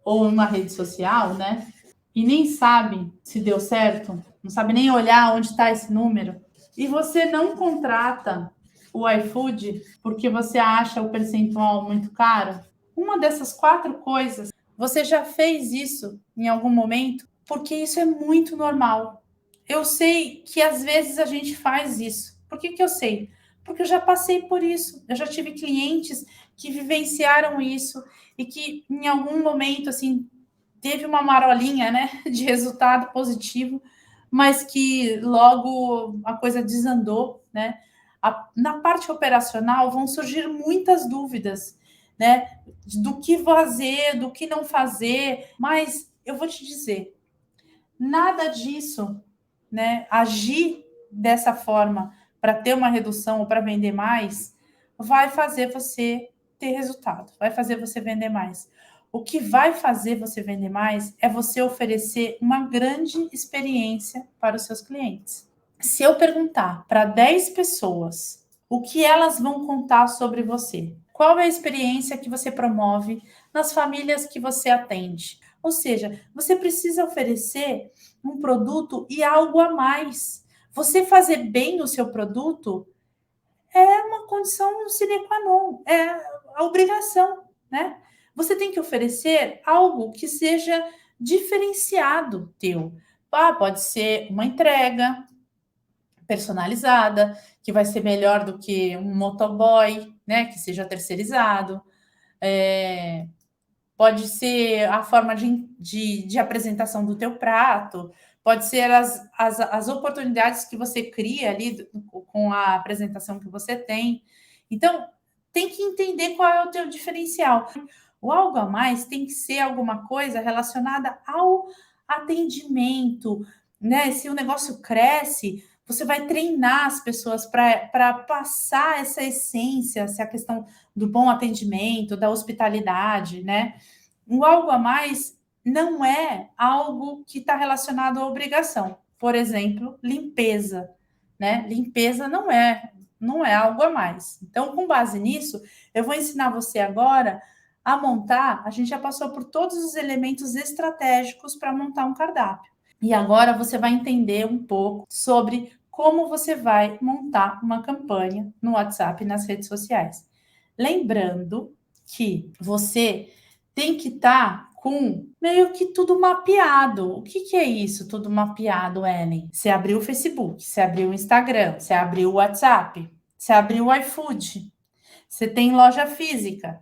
ou numa rede social, né? E nem sabe se deu certo, não sabe nem olhar onde está esse número. E você não contrata o iFood porque você acha o percentual muito caro? uma dessas 4 coisas, você já fez isso em algum momento? Porque isso é muito normal. Eu sei que às vezes a gente faz isso. Por que eu sei? Porque eu já passei por isso. Eu já tive clientes que vivenciaram isso e que em algum momento, assim, teve uma marolinha, né, de resultado positivo, mas que logo a coisa desandou, né? Na parte operacional vão surgir muitas dúvidas, né, do que fazer, do que não fazer, mas eu vou te dizer, nada disso, né, agir dessa forma para ter uma redução ou para vender mais, vai fazer você ter resultado, vai fazer você vender mais. O que vai fazer você vender mais é você oferecer uma grande experiência para os seus clientes. Se eu perguntar para 10 pessoas o que elas vão contar sobre você, qual é a experiência que você promove nas famílias que você atende? Ou seja, você precisa oferecer um produto e algo a mais. Você fazer bem o seu produto é uma condição sine qua non, é a obrigação, né? Você tem que oferecer algo que seja diferenciado teu. Pode ser uma entrega personalizada, que vai ser melhor do que um motoboy, né? Que seja terceirizado. Pode ser a forma de apresentação do teu prato, pode ser as oportunidades que você cria ali com a apresentação que você tem. Então, tem que entender qual é o teu diferencial. O algo a mais tem que ser alguma coisa relacionada ao atendimento, né? Se o negócio cresce, você vai treinar as pessoas para passar essa essência, essa questão do bom atendimento, da hospitalidade, né? O algo a mais não é algo que está relacionado à obrigação. Por exemplo, limpeza, né? Limpeza não é algo a mais. Então, com base nisso, eu vou ensinar você agora a montar. A gente já passou por todos os elementos estratégicos para montar um cardápio. E agora você vai entender um pouco sobre como você vai montar uma campanha no WhatsApp e nas redes sociais. Lembrando que você tem que estar com meio que tudo mapeado. O que é isso, tudo mapeado, Ellen? Você abriu o Facebook, você abriu o Instagram, você abriu o WhatsApp, você abriu o iFood, você tem loja física,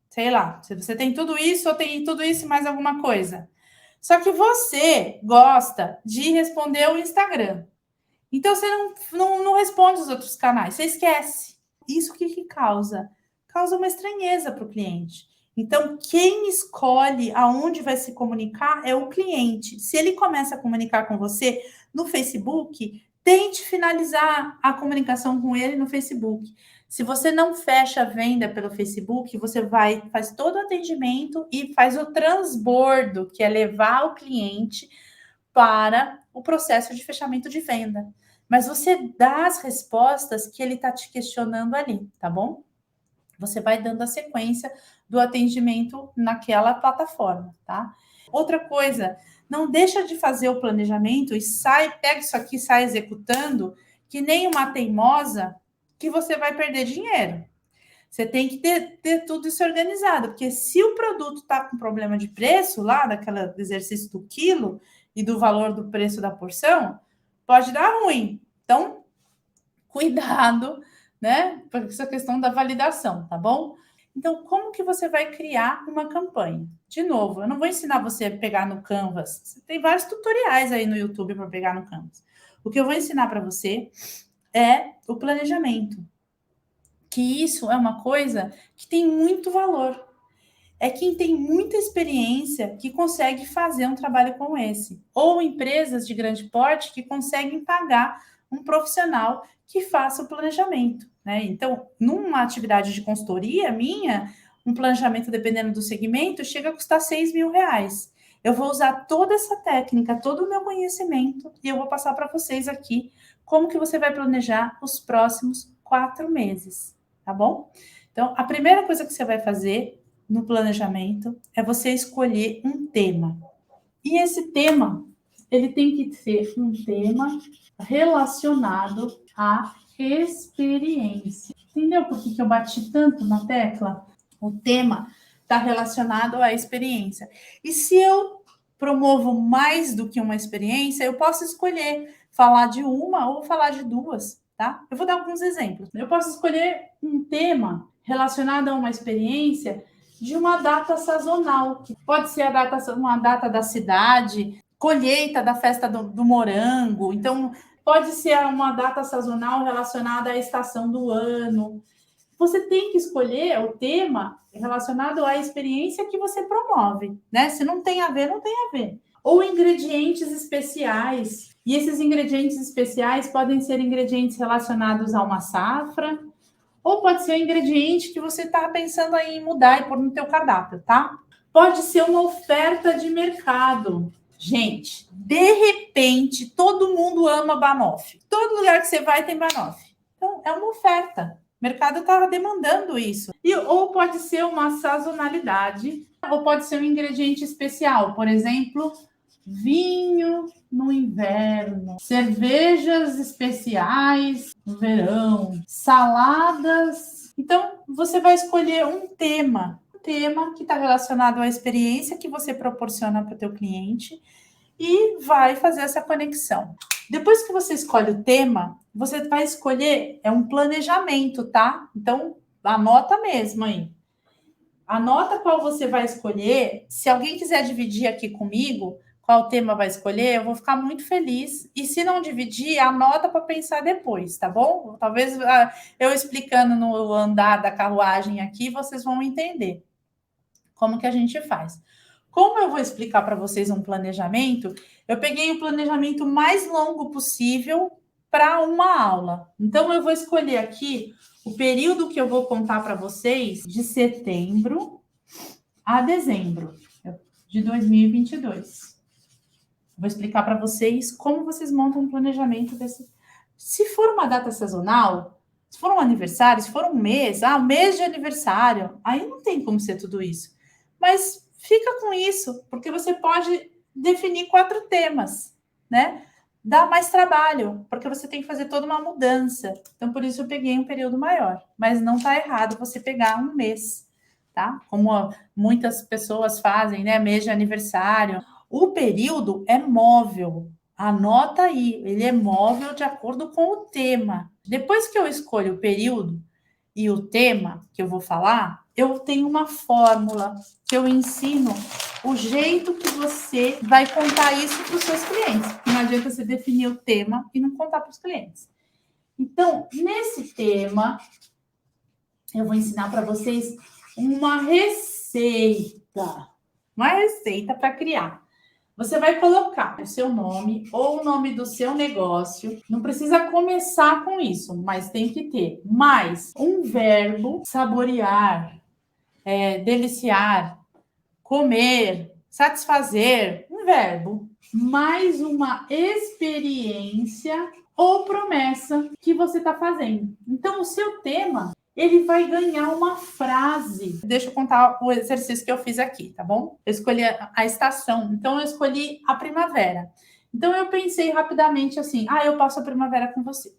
sei lá, se você tem tudo isso ou tem tudo isso e mais alguma coisa. Só que você gosta de responder o Instagram. Então você não responde os outros canais, você esquece. Isso que causa? Causa uma estranheza para o cliente. Então, quem escolhe aonde vai se comunicar é o cliente. Se ele começa a comunicar com você no Facebook, tente finalizar a comunicação com ele no Facebook. Se você não fecha a venda pelo Facebook, você faz todo o atendimento e faz o transbordo, que é levar o cliente para o processo de fechamento de venda. Mas você dá as respostas que ele está te questionando ali, tá bom? Você vai dando a sequência do atendimento naquela plataforma, tá? Outra coisa, não deixa de fazer o planejamento e pega isso aqui, sai executando, que nem uma teimosa, que você vai perder dinheiro. Você tem que ter tudo isso organizado, porque se o produto está com problema de preço, lá daquele exercício do quilo e do valor do preço da porção, pode dar ruim. Então, cuidado, né? Por essa questão da validação, tá bom? Então, como que você vai criar uma campanha? De novo, eu não vou ensinar você a pegar no Canvas. Tem vários tutoriais aí no YouTube para pegar no Canvas. O que eu vou ensinar para você é o planejamento. Que isso é uma coisa que tem muito valor. É quem tem muita experiência que consegue fazer um trabalho como esse. Ou empresas de grande porte que conseguem pagar um profissional que faça o planejamento, né? Então, numa atividade de consultoria minha, um planejamento, dependendo do segmento, chega a custar R$ 6.000. Eu vou usar toda essa técnica, todo o meu conhecimento, e eu vou passar para vocês aqui como que você vai planejar os próximos 4 meses, tá bom? Então, a primeira coisa que você vai fazer no planejamento é você escolher um tema. E esse tema, ele tem que ser um tema relacionado à experiência. Entendeu por que eu bati tanto na tecla? O tema está relacionado à experiência. E se eu promovo mais do que uma experiência, eu posso escolher falar de uma ou falar de duas, tá? Eu vou dar alguns exemplos. Eu posso escolher um tema relacionado a uma experiência de uma data sazonal, que pode ser uma data da cidade, colheita da festa do morango. Então, pode ser uma data sazonal relacionada à estação do ano. Você tem que escolher o tema relacionado à experiência que você promove, né? Se não tem a ver, não tem a ver. Ou ingredientes especiais. E esses ingredientes especiais podem ser ingredientes relacionados a uma safra, ou pode ser um ingrediente que você está pensando em mudar e pôr no teu cardápio, tá? Pode ser uma oferta de mercado. Gente, de repente, todo mundo ama banoffee. Todo lugar que você vai tem banoffee. Então, é uma oferta. O mercado está demandando isso. Ou pode ser uma sazonalidade, ou pode ser um ingrediente especial. Por exemplo, vinho no inverno, cervejas especiais no verão, saladas. Então, você vai escolher um tema que está relacionado à experiência que você proporciona para o teu cliente e vai fazer essa conexão. Depois que você escolhe o tema, você vai escolher um planejamento, tá? Então, anota mesmo aí. Anota qual você vai escolher. Se alguém quiser dividir aqui comigo qual tema vai escolher, eu vou ficar muito feliz. E se não dividir, anota para pensar depois, tá bom? Talvez eu explicando no andar da carruagem aqui, vocês vão entender como que a gente faz. Como eu vou explicar para vocês um planejamento, eu peguei o planejamento mais longo possível para uma aula. Então, eu vou escolher aqui o período que eu vou contar para vocês de setembro a dezembro de 2022. Vou explicar para vocês como vocês montam um planejamento desse. Se for uma data sazonal, se for um aniversário, se for um mês de aniversário, aí não tem como ser tudo isso. Mas fica com isso, porque você pode definir 4 temas, né? Dá mais trabalho, porque você tem que fazer toda uma mudança. Então, por isso eu peguei um período maior. Mas não está errado você pegar um mês, tá? Como muitas pessoas fazem, né? Mês de aniversário. O período é móvel. Anota aí, ele é móvel de acordo com o tema. Depois que eu escolho o período e o tema que eu vou falar, eu tenho uma fórmula que eu ensino o jeito que você vai contar isso para os seus clientes. Não adianta você definir o tema e não contar para os clientes. Então, nesse tema, eu vou ensinar para vocês uma receita para criar. Você vai colocar o seu nome ou o nome do seu negócio. Não precisa começar com isso, mas tem que ter mais um verbo: saborear, deliciar, comer, satisfazer. Um verbo, mais uma experiência ou promessa que você está fazendo. Então, o seu tema, ele vai ganhar uma frase. Deixa eu contar o exercício que eu fiz aqui, tá bom? Eu escolhi a estação, então eu escolhi a primavera. Então eu pensei rapidamente assim: eu passo a primavera com você.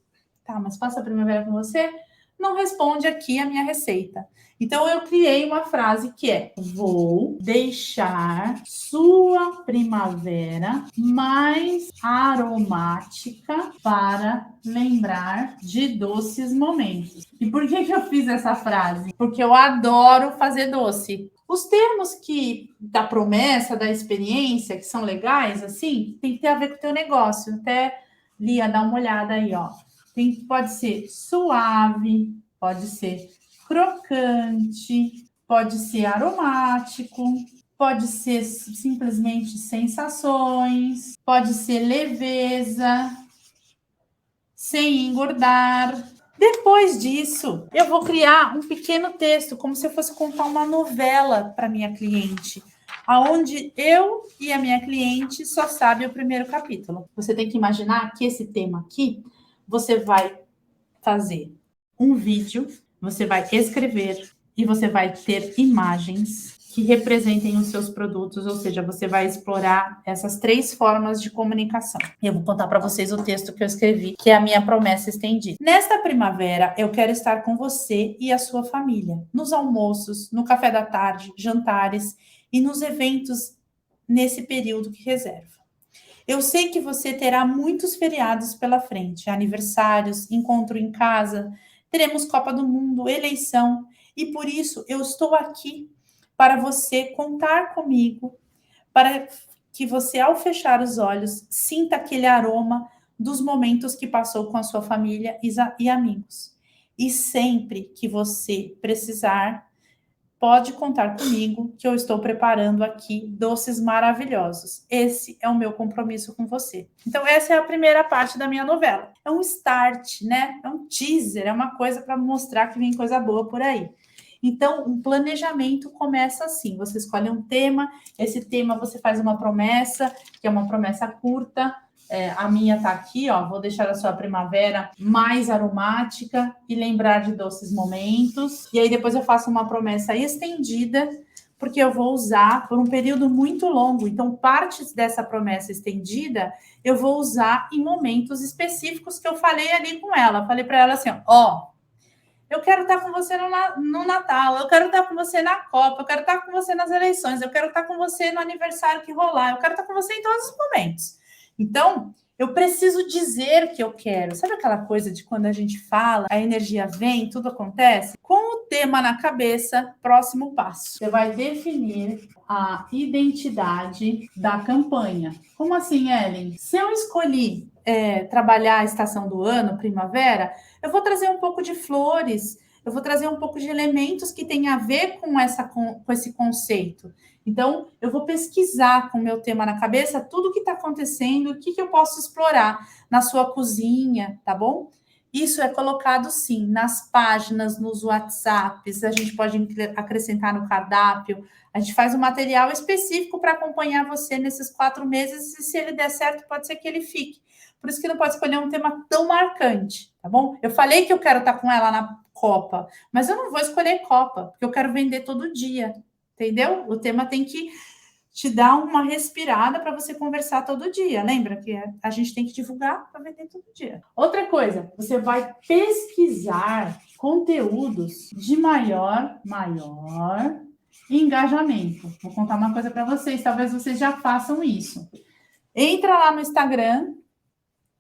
Tá, mas passo a primavera com você? Não responde aqui a minha receita. Então eu criei uma frase que é: vou deixar sua primavera mais aromática para lembrar de doces momentos. E por que eu fiz essa frase? Porque eu adoro fazer doce. Os termos da promessa, da experiência, que são legais, assim, tem que ter a ver com o teu negócio. Até, Lia, dá uma olhada aí, ó. Pode ser suave, pode ser crocante, pode ser aromático, pode ser simplesmente sensações, pode ser leveza, sem engordar. Depois disso, eu vou criar um pequeno texto, como se eu fosse contar uma novela para minha cliente, aonde eu e a minha cliente só sabe o primeiro capítulo. Você tem que imaginar que esse tema aqui, você vai fazer um vídeo, você vai escrever e você vai ter imagens que representem os seus produtos, ou seja, você vai explorar essas 3 formas de comunicação. Eu vou contar para vocês o texto que eu escrevi, que é a minha promessa estendida. Nesta primavera, eu quero estar com você e a sua família, nos almoços, no café da tarde, jantares e nos eventos nesse período que reservo. Eu sei que você terá muitos feriados pela frente, aniversários, encontro em casa, teremos Copa do Mundo, eleição, e por isso eu estou aqui para você contar comigo, para que você, ao fechar os olhos, sinta aquele aroma dos momentos que passou com a sua família e amigos. E sempre que você precisar, pode contar comigo, que eu estou preparando aqui doces maravilhosos. Esse é o meu compromisso com você. Então, essa é a primeira parte da minha novela. É um start, né? É um teaser, é uma coisa para mostrar que vem coisa boa por aí. Então, um planejamento começa assim: você escolhe um tema, esse tema você faz uma promessa, que é uma promessa curta. A minha tá aqui, ó. Vou deixar a sua primavera mais aromática e lembrar de doces momentos. E aí depois eu faço uma promessa estendida, porque eu vou usar por um período muito longo. Então, partes dessa promessa estendida eu vou usar em momentos específicos que eu falei ali com ela. Falei para ela assim, ó, eu quero estar com você no Natal, eu quero estar com você na Copa, eu quero estar com você nas eleições, eu quero estar com você no aniversário que rolar, eu quero estar com você em todos os momentos. Então, eu preciso dizer que eu quero. Sabe aquela coisa de quando a gente fala, a energia vem, tudo acontece? Com o tema na cabeça, próximo passo. Você vai definir a identidade da campanha. Como assim, Ellen? Se eu escolhi trabalhar a estação do ano, primavera, eu vou trazer um pouco de flores, eu vou trazer um pouco de elementos que tem a ver com esse conceito. Então, eu vou pesquisar com o meu tema na cabeça tudo o que está acontecendo, o que eu posso explorar na sua cozinha, tá bom? Isso é colocado, sim, nas páginas, nos WhatsApps, a gente pode acrescentar no cardápio, a gente faz um material específico para acompanhar você nesses 4 meses, e se ele der certo, pode ser que ele fique. Por isso que não pode escolher um tema tão marcante, tá bom? Eu falei que eu quero estar com ela na Copa, mas eu não vou escolher Copa, porque eu quero vender todo dia. Entendeu? O tema tem que te dar uma respirada para você conversar todo dia. Lembra que a gente tem que divulgar para vender todo dia. Outra coisa, você vai pesquisar conteúdos de maior engajamento. Vou contar uma coisa para vocês, talvez vocês já façam isso. Entra lá no Instagram,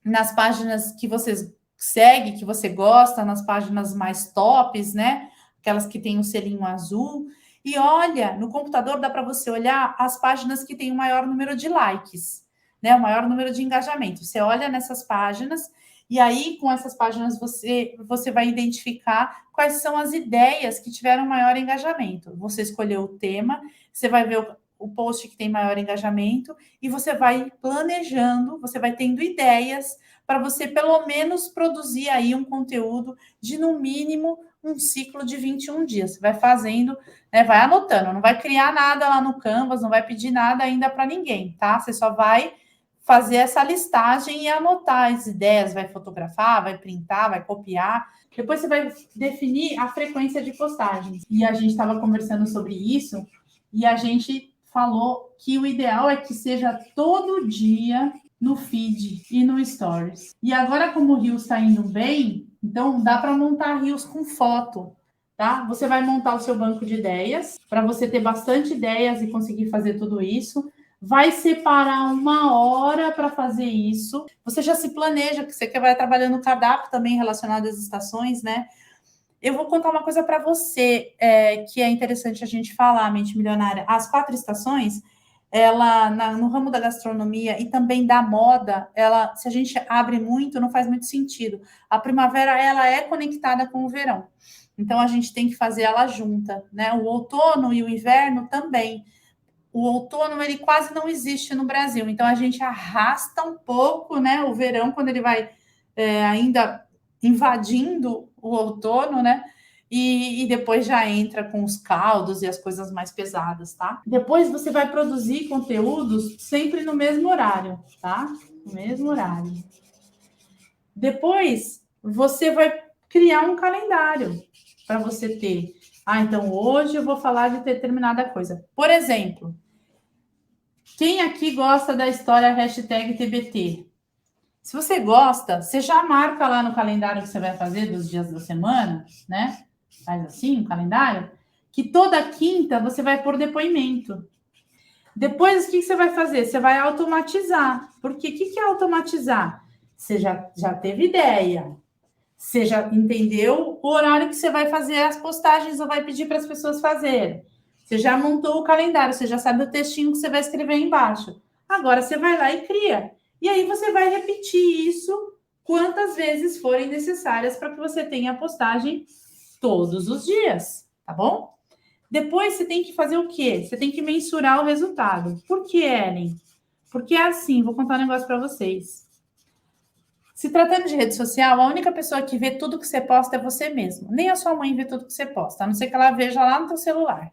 nas páginas que vocês seguem, que você gosta, nas páginas mais tops, né? Aquelas que tem o selinho azul. E olha, no computador dá para você olhar as páginas que têm o maior número de likes, né? O maior número de engajamento. Você olha nessas páginas e aí, com essas páginas, você vai identificar quais são as ideias que tiveram maior engajamento. Você escolheu o tema, você vai ver o post que tem maior engajamento e você vai planejando, você vai tendo ideias para você, pelo menos, produzir aí um conteúdo de, no mínimo, um ciclo de 21 dias. Você vai fazendo, né, vai anotando, não vai criar nada lá no Canvas, não vai pedir nada ainda para ninguém, tá? Você só vai fazer essa listagem e anotar as ideias, vai fotografar, vai printar, vai copiar. Depois você vai definir a frequência de postagens. E a gente estava conversando sobre isso e a gente falou que o ideal é que seja todo dia no feed e no stories. E agora, como o Reels está indo bem, então dá para montar Reels com foto, tá? Você vai montar o seu banco de ideias, para você ter bastante ideias e conseguir fazer tudo isso. Vai separar 1 hora para fazer isso. Você já se planeja, que você vai trabalhando no cardápio também relacionado às estações, né? Eu vou contar uma coisa para você que é interessante a gente falar, Mente Milionária. As 4 estações, no ramo da gastronomia e também da moda, se a gente abre muito, não faz muito sentido. A primavera, ela é conectada com o verão. Então, a gente tem que fazer ela junta, né? O outono e o inverno também. O outono, ele quase não existe no Brasil. Então, a gente arrasta um pouco, né? O verão, quando ele vai ainda invadindo o outono, né? E depois já entra com os caldos e as coisas mais pesadas, tá? Depois você vai produzir conteúdos sempre no mesmo horário, tá? No mesmo horário. Depois você vai criar um calendário para você ter Então hoje eu vou falar de determinada coisa. Por exemplo, quem aqui gosta da história hashtag TBT? Se você gosta, você já marca lá no calendário que você vai fazer dos dias da semana, né? Faz assim, um calendário, que toda quinta você vai pôr depoimento. Depois, o que você vai fazer? Você vai automatizar. Porque o que é automatizar? Você já teve ideia. Você já entendeu o horário que você vai fazer as postagens ou vai pedir para as pessoas fazerem. Você já montou o calendário, você já sabe o textinho que você vai escrever embaixo. Agora você vai lá e cria. E aí você vai repetir isso quantas vezes forem necessárias para que você tenha a postagem todos os dias, tá bom? Depois você tem que fazer o quê? Você tem que mensurar o resultado. Por que, Ellen? Porque é assim, vou contar um negócio para vocês. Se tratando de rede social, a única pessoa que vê tudo que você posta é você mesmo. Nem a sua mãe vê tudo que você posta, a não ser que ela veja lá no seu celular.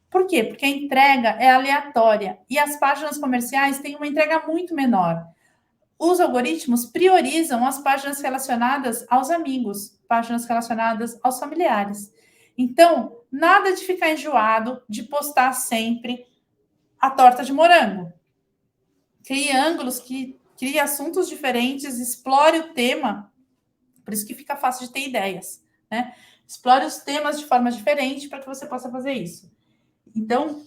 Por quê? Porque a entrega é aleatória e as páginas comerciais têm uma entrega muito menor. Os algoritmos priorizam as páginas relacionadas aos amigos, páginas relacionadas aos familiares. Então, nada de ficar enjoado, de postar sempre a torta de morango. Crie ângulos que crie assuntos diferentes, explore o tema, por isso que fica fácil de ter ideias, né? Explore os temas de forma diferente para que você possa fazer isso. Então,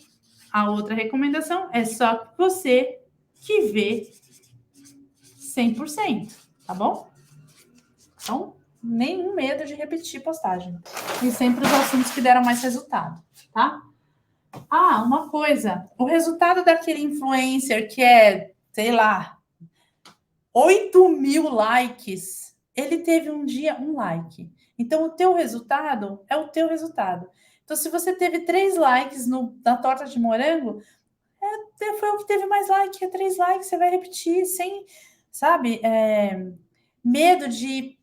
a outra recomendação é só você que vê 100%, tá bom? Então, nenhum medo de repetir postagem. E sempre os assuntos que deram mais resultado, tá? Uma coisa, o resultado daquele influencer que é, sei lá, 8.000 likes, ele teve um dia um like. Então, o teu resultado é o teu resultado. Então, se você teve 3 likes na torta de morango, foi o que teve mais like, é 3 likes, você vai repetir sem, sabe, medo de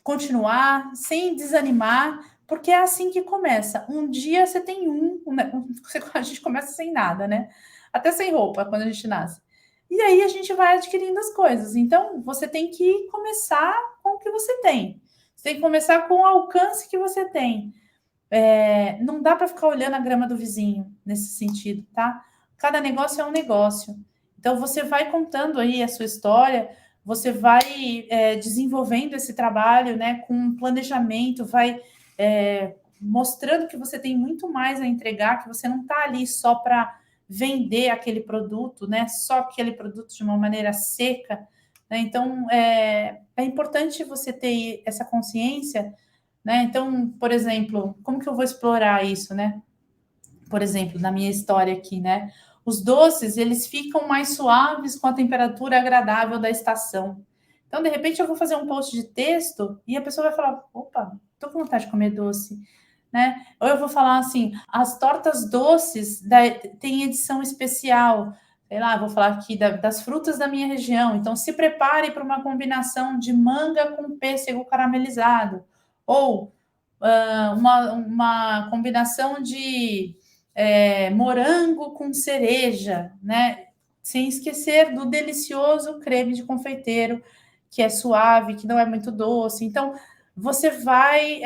continuar, sem desanimar, porque é assim que começa. Um dia você tem a gente começa sem nada, né? Até sem roupa, quando a gente nasce. E aí a gente vai adquirindo as coisas. Então, você tem que começar com o que você tem. Você tem que começar com o alcance que você tem. Não dá para ficar olhando a grama do vizinho nesse sentido, tá? Cada negócio é um negócio. Então, você vai contando aí a sua história, você vai desenvolvendo esse trabalho, né, com um planejamento, vai mostrando que você tem muito mais a entregar, que você não está ali só para vender aquele produto, né, só aquele produto de uma maneira seca, né? Então, é importante você ter essa consciência, né? Então, por exemplo, como que eu vou explorar isso, né? Por exemplo, na minha história aqui, né? Os doces, eles ficam mais suaves com a temperatura agradável da estação. Então, de repente, eu vou fazer um post de texto e a pessoa vai falar: opa, tô com vontade de comer doce, né? Ou eu vou falar assim: as tortas doces têm edição especial. Sei lá, vou falar aqui das frutas da minha região. Então, se prepare para uma combinação de manga com pêssego caramelizado. Ou uma combinação de morango com cereja, né? Sem esquecer do delicioso creme de confeiteiro, que é suave, que não é muito doce. Então, você vai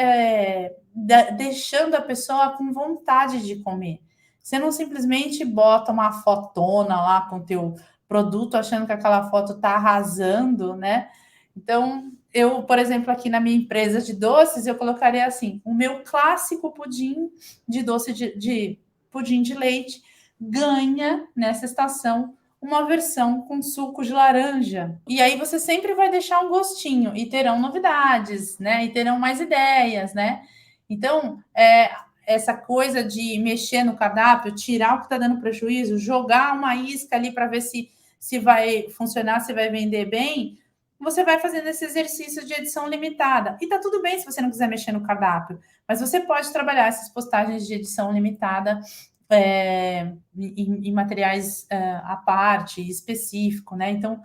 deixando a pessoa com vontade de comer. Você não simplesmente bota uma fotona lá com o teu produto, achando que aquela foto está arrasando, né? Então, eu, por exemplo, aqui na minha empresa de doces, eu colocaria assim: o meu clássico pudim de doce de pudim de leite ganha nessa estação uma versão com suco de laranja. E aí você sempre vai deixar um gostinho e terão novidades, né? E terão mais ideias, né? Então, essa coisa de mexer no cardápio, tirar o que está dando prejuízo, jogar uma isca ali para ver se vai funcionar, se vai vender bem, você vai fazendo esse exercício de edição limitada. E tá tudo bem se você não quiser mexer no cardápio, mas você pode trabalhar essas postagens de edição limitada em materiais à parte, específico, né? Então,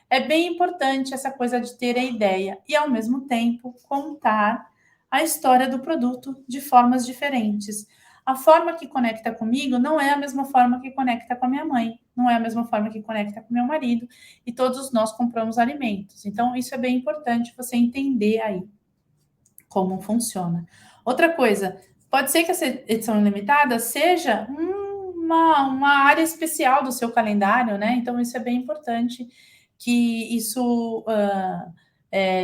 é bem importante essa coisa de ter a ideia e, ao mesmo tempo, contar a história do produto de formas diferentes. A forma que conecta comigo não é a mesma forma que conecta com a minha mãe, não é a mesma forma que conecta com meu marido, e todos nós compramos alimentos. Então, isso é bem importante você entender aí como funciona. Outra coisa, Pode ser que essa edição ilimitada seja uma área especial do seu calendário, né? Então, isso é bem importante que isso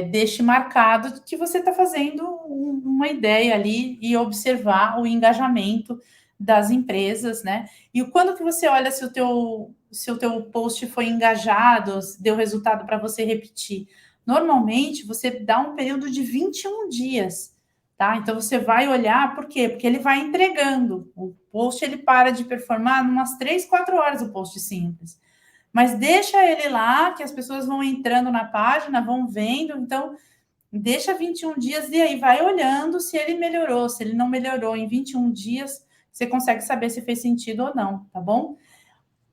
deixe marcado que você está fazendo uma ideia ali e observar o engajamento das empresas, né? E quando que você olha se o teu post foi engajado, deu resultado para você repetir? Normalmente, você dá um período de 21 dias, tá? Então, você vai olhar, por quê? Porque ele vai entregando. O post, ele para de performar em umas 3, 4 horas, o post simples. Mas deixa ele lá, que as pessoas vão entrando na página, vão vendo, então deixa 21 dias e aí vai olhando se ele melhorou, se ele não melhorou em 21 dias, você consegue saber se fez sentido ou não, tá bom?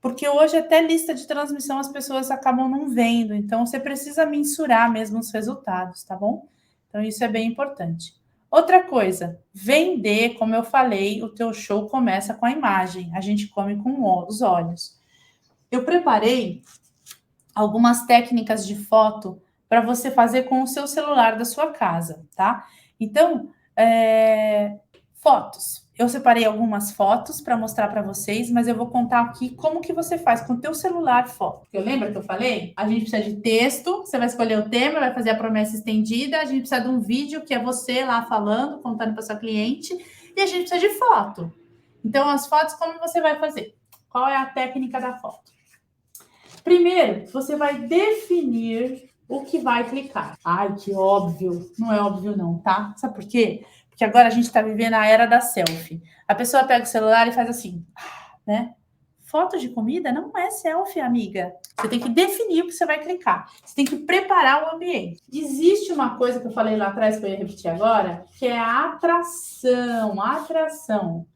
Porque hoje até lista de transmissão as pessoas acabam não vendo, então você precisa mensurar mesmo os resultados, tá bom? Então isso é bem importante. Outra coisa, vender, como eu falei, o teu show começa com a imagem, a gente come com os olhos. Eu preparei algumas técnicas de foto para você fazer com o seu celular da sua casa, tá? Então, fotos. Eu separei algumas fotos para mostrar para vocês, mas eu vou contar aqui como que você faz com o teu celular foto. Eu lembro que eu falei? A gente precisa de texto, você vai escolher o tema, vai fazer a promessa estendida, a gente precisa de um vídeo que é você lá falando, contando para sua cliente, e a gente precisa de foto. Então, as fotos, como você vai fazer? Qual é a técnica da foto? Primeiro, você vai definir o que vai clicar. Ai, que óbvio. Não é óbvio não, tá? Sabe por quê? Porque agora a gente está vivendo a era da selfie. A pessoa pega o celular e faz assim, né? Foto de comida não é selfie, amiga. Você tem que definir o que você vai clicar. Você tem que preparar o ambiente. Existe uma coisa que eu falei lá atrás, que eu ia repetir agora, que é a atração. A atração.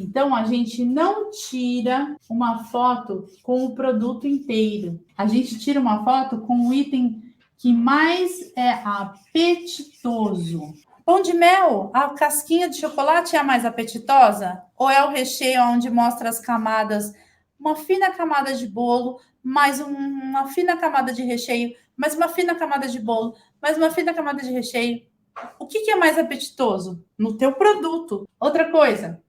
Então, a gente não tira uma foto com o produto inteiro. A gente tira uma foto com o item que mais é apetitoso. Pão de mel, a casquinha de chocolate é a mais apetitosa? Ou é o recheio onde mostra as camadas, uma fina camada de bolo, mais uma fina camada de recheio, mais uma fina camada de bolo, mais uma fina camada de recheio? O que é mais apetitoso? No teu produto. Outra coisa,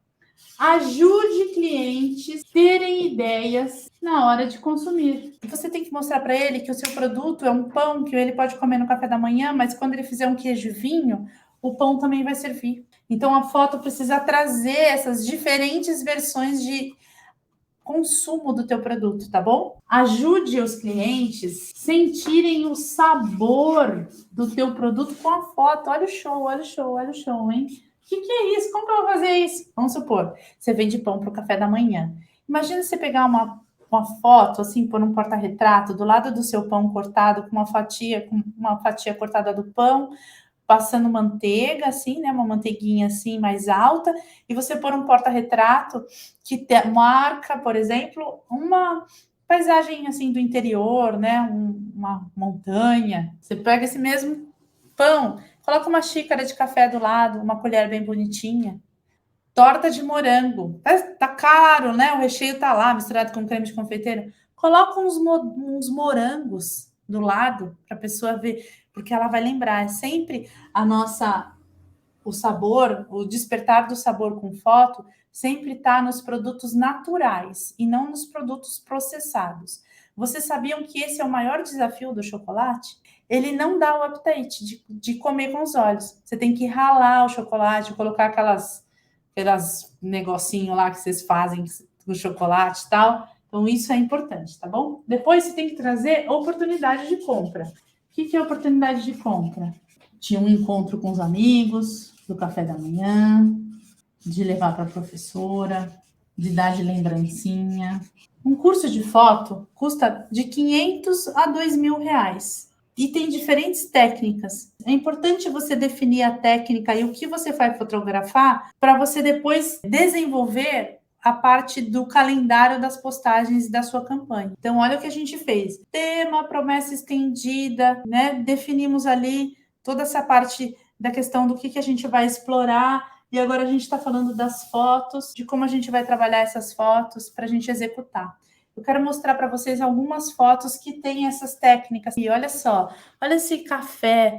ajude clientes a terem ideias na hora de consumir. Você tem que mostrar para ele que o seu produto é um pão que ele pode comer no café da manhã, mas quando ele fizer um queijo e vinho, o pão também vai servir. Então, a foto precisa trazer essas diferentes versões de consumo do teu produto, tá bom? Ajude os clientes a sentirem o sabor do teu produto com a foto. Olha o show, olha o show, olha o show, hein? O que é isso? Como que eu vou fazer isso? Vamos supor, você vende pão para o café da manhã. Imagina você pegar uma foto, assim, por um porta-retrato, do lado do seu pão cortado, com uma fatia cortada do pão, passando manteiga, assim, né? Uma manteiguinha assim, mais alta, e você pôr um porta-retrato que marca, por exemplo, uma paisagem, assim, do interior, né? Uma montanha. Você pega esse mesmo pão, coloca uma xícara de café do lado, uma colher bem bonitinha. Torta de morango. Tá caro, né? O recheio tá lá, misturado com creme de confeiteiro. Coloca uns morangos do lado para a pessoa ver, porque ela vai lembrar. É sempre o sabor, o despertar do sabor com foto, sempre está nos produtos naturais e não nos produtos processados. Vocês sabiam que esse é o maior desafio do chocolate? Ele não dá o apetite de comer com os olhos. Você tem que ralar o chocolate, colocar aquelas negocinho lá que vocês fazem com chocolate e tal. Então, isso é importante, tá bom? Depois, você tem que trazer oportunidade de compra. O que é oportunidade de compra? De um encontro com os amigos, do café da manhã, de levar para a professora, de dar de lembrancinha. Um curso de foto custa de 500 a 2.000 reais. E tem diferentes técnicas. É importante você definir a técnica e o que você vai fotografar para você depois desenvolver a parte do calendário das postagens da sua campanha. Então, olha o que a gente fez. Tema, promessa estendida, né? Definimos ali toda essa parte da questão do que a gente vai explorar. E agora a gente está falando das fotos, de como a gente vai trabalhar essas fotos para a gente executar. Eu quero mostrar para vocês algumas fotos que têm essas técnicas. E olha só, olha esse café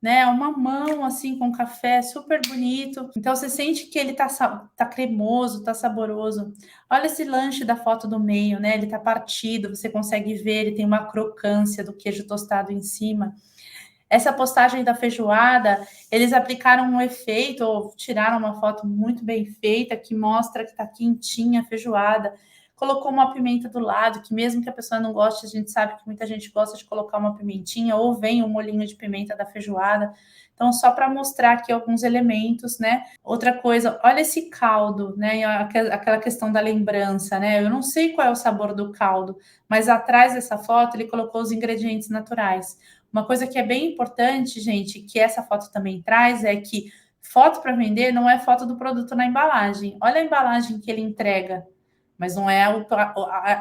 né? Uma mão assim com café, super bonito. Então você sente que ele tá cremoso, tá saboroso. Olha esse lanche da foto do meio, né? Ele tá partido, você consegue ver, ele tem uma crocância do queijo tostado em cima. Essa postagem da feijoada, eles aplicaram um efeito, ou tiraram uma foto muito bem feita, que mostra que está quentinha a feijoada. Colocou uma pimenta do lado, que mesmo que a pessoa não goste, a gente sabe que muita gente gosta de colocar uma pimentinha, ou vem um molhinho de pimenta da feijoada. Então, só para mostrar aqui alguns elementos, né? Outra coisa, olha esse caldo, né? Aquela questão da lembrança, né? Eu não sei qual é o sabor do caldo, mas atrás dessa foto ele colocou os ingredientes naturais. Uma coisa que é bem importante, gente, que essa foto também traz, é que foto para vender não é foto do produto na embalagem. Olha a embalagem que ele entrega, mas não é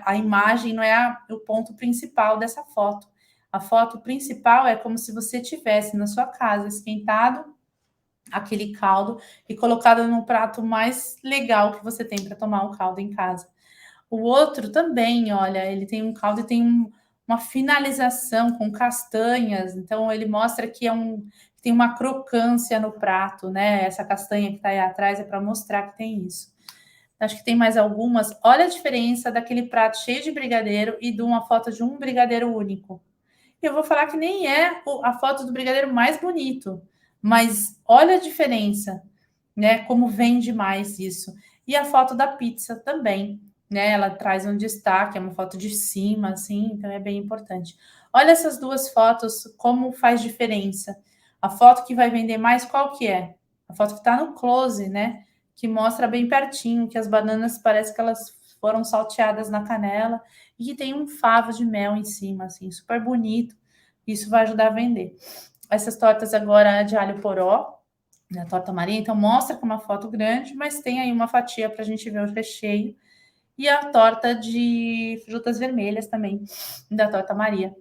a imagem, não é o ponto principal dessa foto. A foto principal é como se você tivesse na sua casa esquentado aquele caldo e colocado no prato mais legal que você tem para tomar o caldo em casa. O outro também, olha, ele tem um caldo e tem uma finalização com castanhas, então ele mostra que tem uma crocância no prato, né? Essa castanha que está aí atrás é para mostrar que tem isso. Acho que tem mais algumas. Olha a diferença daquele prato cheio de brigadeiro e de uma foto de um brigadeiro único. Eu vou falar que nem é a foto do brigadeiro mais bonito, mas olha a diferença, né? Como vende mais isso. E a foto da pizza também, né? Ela traz um destaque, é uma foto de cima, assim, então é bem importante. Olha essas duas fotos, como faz diferença. A foto que vai vender mais, qual que é? A foto que está no close, né? Que mostra bem pertinho que as bananas parece que elas foram salteadas na canela e que tem um favo de mel em cima, assim, super bonito. Isso vai ajudar a vender. Essas tortas agora de alho poró, na torta Maria, então mostra com uma foto grande, mas tem aí uma fatia para a gente ver o recheio. E a torta de frutas vermelhas também, da torta Maria,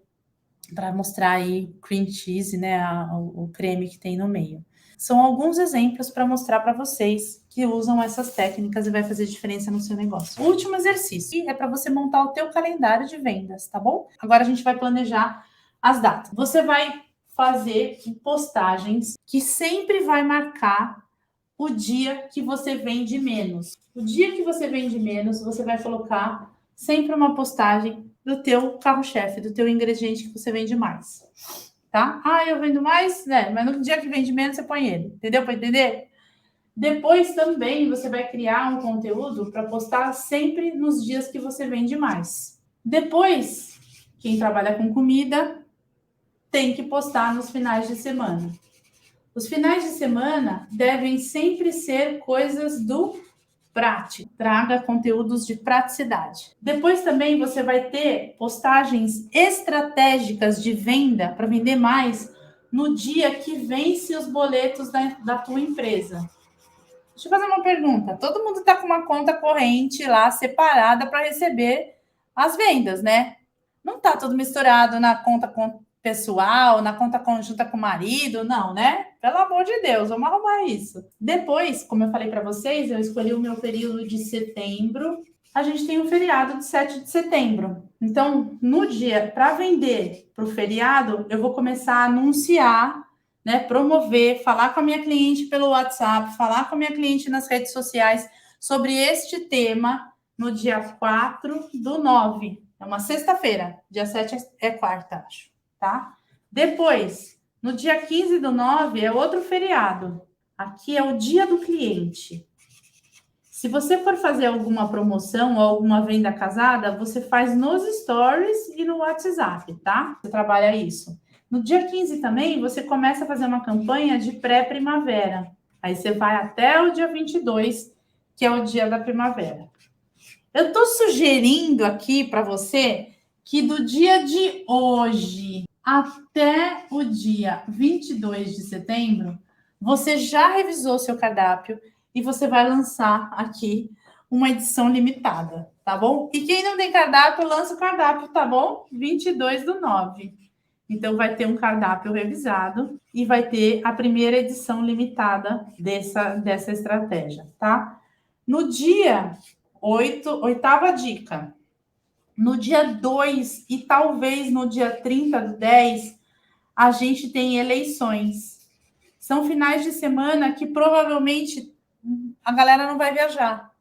para mostrar aí cream cheese, né, o creme que tem no meio. São alguns exemplos para mostrar para vocês que usam essas técnicas e vai fazer diferença no seu negócio. O último exercício é para você montar o teu calendário de vendas, tá bom? Agora a gente vai planejar as datas. Você vai fazer postagens que sempre vai marcar o dia que você vende menos. O dia que você vende menos, você vai colocar sempre uma postagem do teu carro-chefe, do teu ingrediente que você vende mais, tá? Ah, eu vendo mais, né? Mas no dia que vende menos, você põe ele, entendeu? Para entender? Depois também você vai criar um conteúdo para postar sempre nos dias que você vende mais. Depois, quem trabalha com comida tem que postar nos finais de semana. Os finais de semana devem sempre ser coisas do prático. Traga conteúdos de praticidade. Depois também você vai ter postagens estratégicas de venda para vender mais no dia que vence os boletos da tua empresa. Deixa eu fazer uma pergunta. Todo mundo está com uma conta corrente lá separada para receber as vendas, né? Não está tudo misturado na conta pessoal, na conta conjunta com o marido, não, né? Pelo amor de Deus, vamos arrumar isso. Depois, como eu falei para vocês, eu escolhi o meu período de setembro. A gente tem um feriado de 7 de setembro. Então, no dia, para vender para o feriado, eu vou começar a anunciar, né, promover, falar com a minha cliente pelo WhatsApp, falar com a minha cliente nas redes sociais sobre este tema no dia 4/9. É uma sexta-feira, dia 7 é quarta, acho, tá? Depois, no dia 15/9 é outro feriado. Aqui é o dia do cliente. Se você for fazer alguma promoção ou alguma venda casada, você faz nos stories e no WhatsApp, tá? Você trabalha isso. No dia 15 também, você começa a fazer uma campanha de pré-primavera. Aí você vai até o dia 22, que é o dia da primavera. Eu estou sugerindo aqui para você que do dia de hoje até o dia 22 de setembro, você já revisou seu cardápio e você vai lançar aqui uma edição limitada, tá bom? E quem não tem cardápio, lança o cardápio, tá bom? 22/9. Então, vai ter um cardápio revisado e vai ter a primeira edição limitada dessa estratégia, tá? No dia 8, oitava dica. No dia 2 e talvez no dia 30/10, a gente tem eleições. São finais de semana que provavelmente a galera não vai viajar,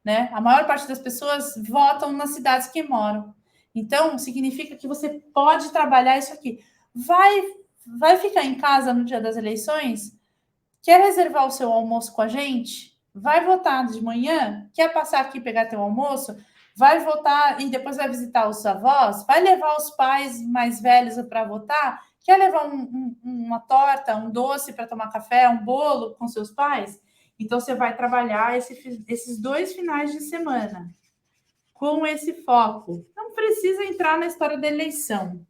né? A maior parte das pessoas votam nas cidades que moram. Então, significa que você pode trabalhar isso aqui. Vai ficar em casa no dia das eleições? Quer reservar o seu almoço com a gente? Vai votar de manhã? Quer passar aqui e pegar teu almoço? Vai votar e depois vai visitar os avós? Vai levar os pais mais velhos para votar? Quer levar uma torta, um doce para tomar café, um bolo com seus pais? Então, você vai trabalhar esses 2 finais de semana com esse foco. Não precisa entrar na história da eleição.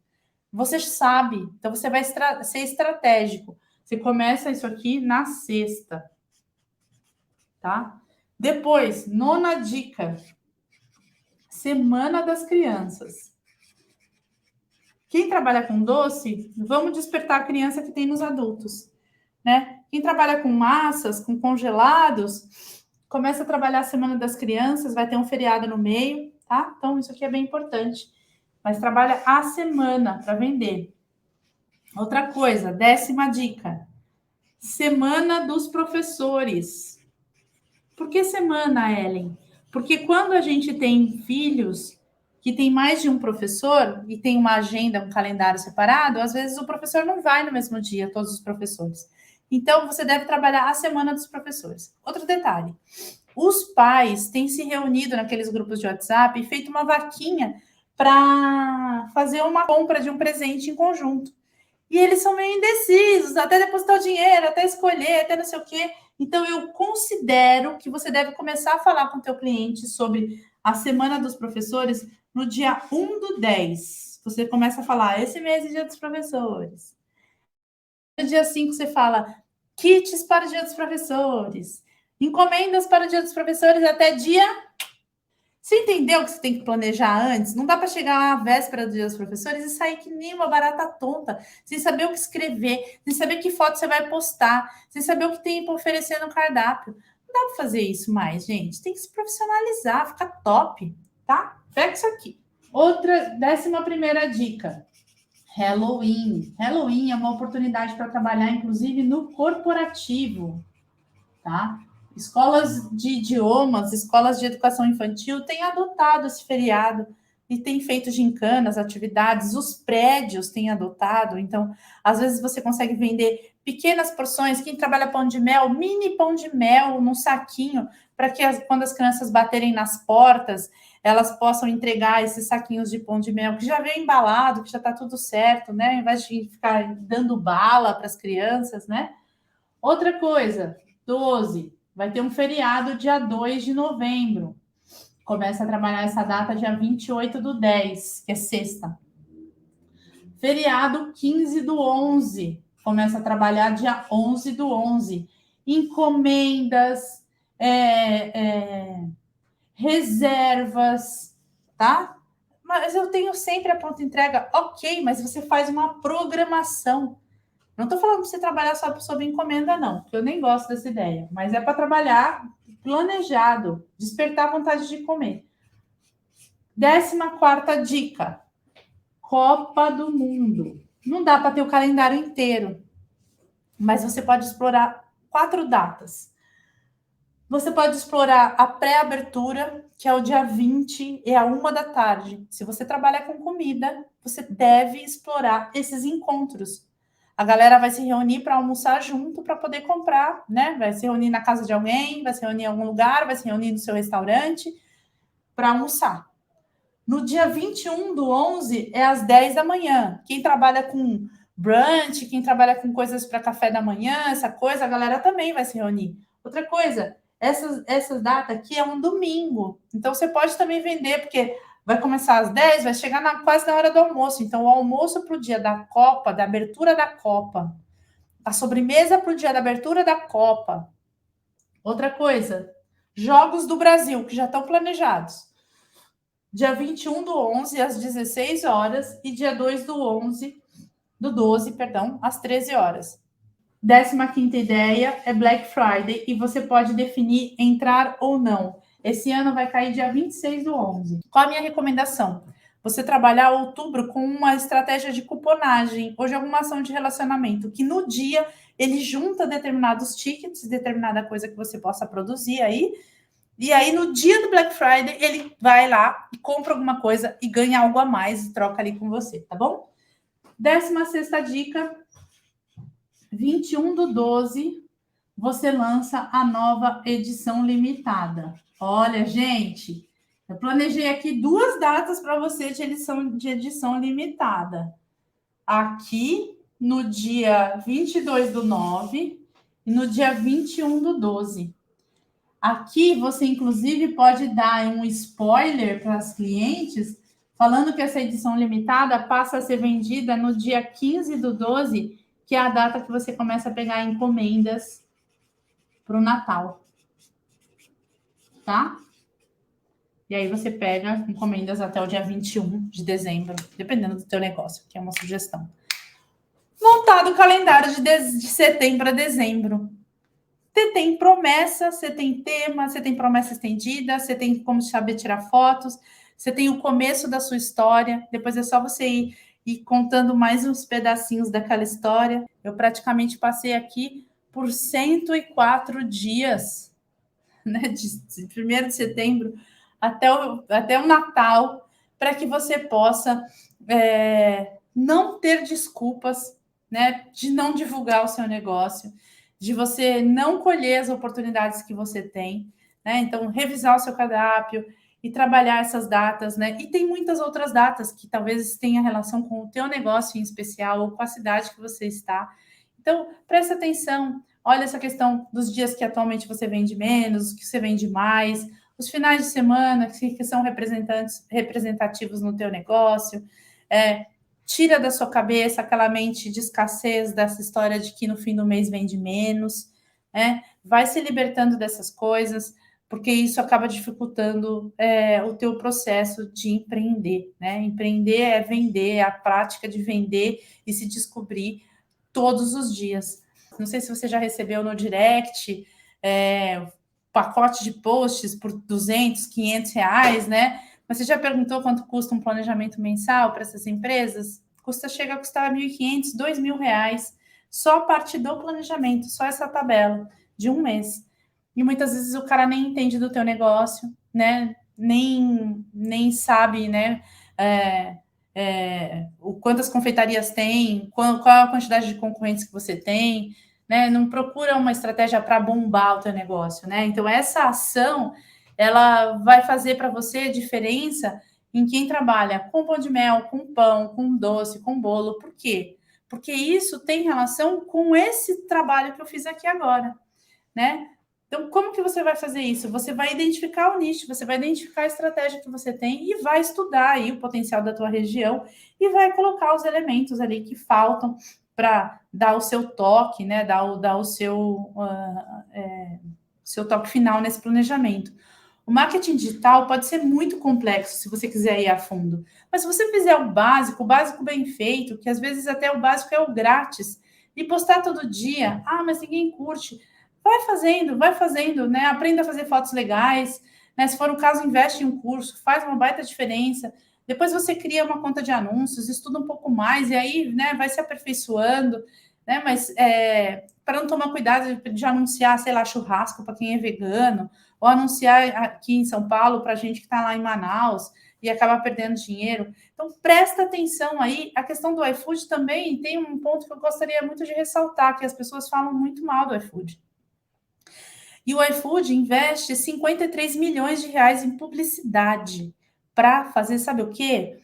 Você sabe, então você vai ser estratégico. Você começa isso aqui na sexta, tá? Depois, 9ª dica, Semana das Crianças. Quem trabalha com doce, vamos despertar a criança que tem nos adultos, né? Quem trabalha com massas, com congelados, começa a trabalhar a Semana das Crianças, vai ter um feriado no meio, tá? Então, isso aqui é bem importante. Mas trabalha a semana para vender. Outra coisa, 10ª dica, Semana dos Professores. Por que semana, Ellen? Porque quando a gente tem filhos que tem mais de um professor e tem uma agenda, um calendário separado, às vezes o professor não vai no mesmo dia, todos os professores. Então, você deve trabalhar a Semana dos Professores. Outro detalhe, os pais têm se reunido naqueles grupos de WhatsApp e feito uma vaquinha para fazer uma compra de um presente em conjunto. E eles são meio indecisos, até depositar o dinheiro, até escolher, até não sei o quê. Então, eu considero que você deve começar a falar com o teu cliente sobre a Semana dos Professores no dia 1/10. Você começa a falar, esse mês é dia dos professores. No dia 5, você fala, kits para o dia dos professores. Encomendas para o dia dos professores até dia... Você entendeu que você tem que planejar antes? Não dá para chegar lá na véspera do dia dos professores e sair que nem uma barata tonta, sem saber o que escrever, sem saber que foto você vai postar, sem saber o que tem para oferecer no cardápio. Não dá para fazer isso mais, gente. Tem que se profissionalizar, ficar top, tá? Pega isso aqui. Outra, 11ª dica. Halloween. Halloween é uma oportunidade para trabalhar, inclusive, no corporativo, tá? Escolas de idiomas, escolas de educação infantil têm adotado esse feriado e têm feito gincanas, atividades, os prédios têm adotado, então, às vezes você consegue vender pequenas porções, quem trabalha pão de mel, mini pão de mel num saquinho, para que quando as crianças baterem nas portas, elas possam entregar esses saquinhos de pão de mel, que já veio embalado, que já está tudo certo, né? Ao invés de ficar dando bala para as crianças, né? Outra coisa, 12, vai ter um feriado dia 2 de novembro. Começa a trabalhar essa data dia 28/10, que é sexta. Feriado 15/11. Começa a trabalhar dia 11/11. Encomendas, reservas, tá? Mas eu tenho sempre a pronta entrega. Ok, mas você faz uma programação. Não estou falando para você trabalhar só sob encomenda, não, porque eu nem gosto dessa ideia. Mas é para trabalhar planejado, despertar a vontade de comer. 14ª dica, Copa do Mundo. Não dá para ter o calendário inteiro, mas você pode explorar 4 datas. Você pode explorar a pré-abertura, que é o dia 20, é a 1 da tarde. Se você trabalha com comida, você deve explorar esses encontros. A galera vai se reunir para almoçar junto para poder comprar, né? Vai se reunir na casa de alguém, vai se reunir em algum lugar, vai se reunir no seu restaurante para almoçar. No dia 21/11 é às 10 da manhã. Quem trabalha com brunch, quem trabalha com coisas para café da manhã, essa coisa, a galera também vai se reunir. Outra coisa, essa data aqui é um domingo. Então, você pode também vender, porque vai começar às 10, vai chegar quase na hora do almoço. Então, o almoço para o dia da Copa, da abertura da Copa, a sobremesa para o dia da abertura da Copa. Outra coisa, Jogos do Brasil, que já estão planejados. Dia 21/11, às 16 horas, e dia 2/12, às 13 horas. 15ª ideia é Black Friday, e você pode definir entrar ou não. Esse ano vai cair dia 26/11. Qual a minha recomendação? você trabalhar outubro com uma estratégia de cuponagem ou de alguma ação de relacionamento, que no dia ele junta determinados tickets, determinada coisa que você possa produzir aí, e aí no dia do Black Friday ele vai lá e compra alguma coisa e ganha algo a mais e troca ali com você, tá bom? 16ª dica, 21/12, você lança a nova edição limitada. Olha, gente, eu planejei aqui 2 datas para você de edição limitada. Aqui no dia 22/9 e no dia 21/12. Aqui você, inclusive, pode dar um spoiler para as clientes, falando que essa edição limitada passa a ser vendida no dia 15/12, que é a data que você começa a pegar encomendas para o Natal. Tá? E aí você pega encomendas até o dia 21 de dezembro, dependendo do teu negócio, que é uma sugestão. Montado o calendário de setembro a dezembro. Você tem promessa, você tem tema, você tem promessa estendida, você tem como saber tirar fotos, você tem o começo da sua história, depois é só você ir contando mais uns pedacinhos daquela história. Eu praticamente passei aqui por 104 dias, né, de 1º de setembro até o Natal, para que você possa não ter desculpas, né, de não divulgar o seu negócio, de você não colher as oportunidades que você tem, né? Então, revisar o seu cardápio e trabalhar essas datas, né? E tem muitas outras datas que talvez tenham relação com o teu negócio em especial ou com a cidade que você está. Então, presta atenção, olha essa questão dos dias que atualmente você vende menos, que você vende mais, os finais de semana que são representativos no teu negócio, tira da sua cabeça aquela mente de escassez, dessa história de que no fim do mês vende menos, vai se libertando dessas coisas, porque isso acaba dificultando o teu processo de empreender, né? Empreender é vender, é a prática de vender e se descobrir todos os dias. Não sei se você já recebeu no direct pacote de posts por 200, 500 reais, né? Mas você já perguntou quanto custa um planejamento mensal para essas empresas? Chega a custar R$1.500, R$2.000, só a parte do planejamento, só essa tabela de um mês. E muitas vezes o cara nem entende do teu negócio, né? Nem sabe, né? Quantas confeitarias tem, qual a quantidade de concorrentes que você tem, né? Não procura uma estratégia para bombar o teu negócio, né? Então, essa ação, ela vai fazer para você diferença em quem trabalha com pão de mel, com pão, com doce, com bolo. Por quê? Porque isso tem relação com esse trabalho que eu fiz aqui agora, né? Então, como que você vai fazer isso? Você vai identificar o nicho, você vai identificar a estratégia que você tem e vai estudar aí o potencial da tua região e vai colocar os elementos ali que faltam para dar o seu toque, né? Dar o seu toque final nesse planejamento. O marketing digital pode ser muito complexo se você quiser ir a fundo, mas se você fizer o básico bem feito, que às vezes até o básico é o grátis, e postar todo dia, mas ninguém curte. Vai fazendo, né? Aprenda a fazer fotos legais, né? Se for o caso, investe em um curso, faz uma baita diferença. Depois você cria uma conta de anúncios, estuda um pouco mais e aí, né, vai se aperfeiçoando, né? Mas para não tomar cuidado de anunciar, sei lá, churrasco para quem é vegano, ou anunciar aqui em São Paulo para gente que está lá em Manaus e acaba perdendo dinheiro. Então, presta atenção aí. A questão do iFood também tem um ponto que eu gostaria muito de ressaltar, que as pessoas falam muito mal do iFood. E o iFood investe 53 milhões de reais em publicidade para fazer, sabe o quê?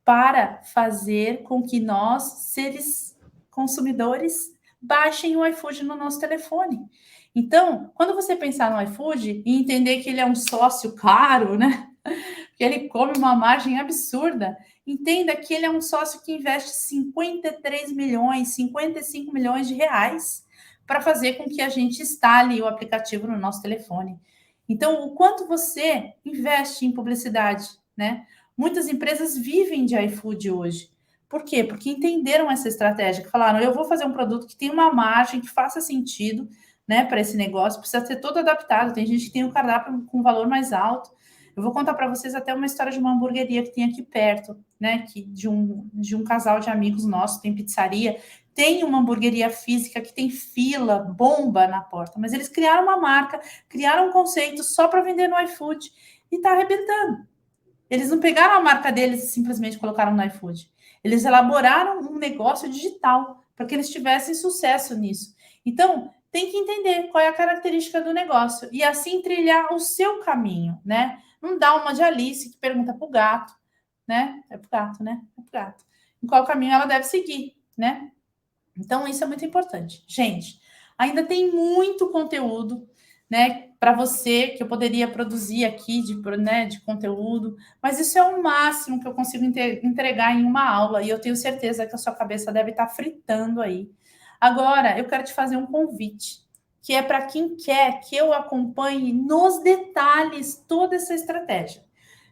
Para fazer com que nós, seres consumidores, baixem o iFood no nosso telefone. Então, quando você pensar no iFood e entender que ele é um sócio caro, né? Que ele come uma margem absurda, entenda que ele é um sócio que investe 53 milhões, 55 milhões de reais para fazer com que a gente instale o aplicativo no nosso telefone. Então, o quanto você investe em publicidade, né? Muitas empresas vivem de iFood hoje. Por quê? Porque entenderam essa estratégia, que falaram, eu vou fazer um produto que tem uma margem, que faça sentido, né, para esse negócio, precisa ser todo adaptado. Tem gente que tem um cardápio com valor mais alto. Eu vou contar para vocês até uma história de uma hamburgueria que tem aqui perto, né? Que de um casal de amigos nossos, tem pizzaria, tem uma hamburgueria física que tem fila, bomba na porta, mas eles criaram uma marca, criaram um conceito só para vender no iFood e está arrebentando. Eles não pegaram a marca deles e simplesmente colocaram no iFood. Eles elaboraram um negócio digital para que eles tivessem sucesso nisso. Então, tem que entender qual é a característica do negócio e assim trilhar o seu caminho, né? Não dá uma de Alice que pergunta para o gato, né? É para o gato, né? É para o gato. Em qual caminho ela deve seguir, né? Então, isso é muito importante. Gente, ainda tem muito conteúdo, né, para você que eu poderia produzir aqui de conteúdo, mas isso é o máximo que eu consigo entregar em uma aula e eu tenho certeza que a sua cabeça deve estar fritando aí. Agora, eu quero te fazer um convite, que é para quem quer que eu acompanhe nos detalhes toda essa estratégia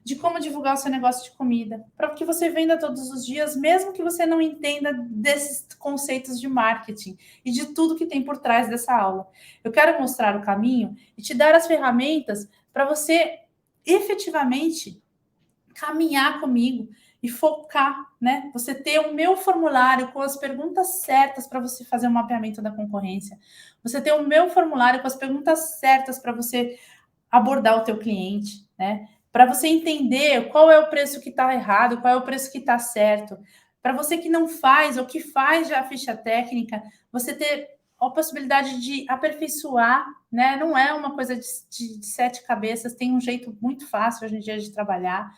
de como divulgar o seu negócio de comida, para que você venda todos os dias, mesmo que você não entenda desses conceitos de marketing e de tudo que tem por trás dessa aula. Eu quero mostrar o caminho e te dar as ferramentas para você efetivamente caminhar comigo e focar, né? Você ter o meu formulário com as perguntas certas para você fazer o mapeamento da concorrência. Você ter o meu formulário com as perguntas certas para você abordar o teu cliente, né? Para você entender qual é o preço que está errado, qual é o preço que está certo. Para você que não faz ou que faz já a ficha técnica, você ter a possibilidade de aperfeiçoar, né? Não é uma coisa de sete cabeças, tem um jeito muito fácil hoje em dia de trabalhar.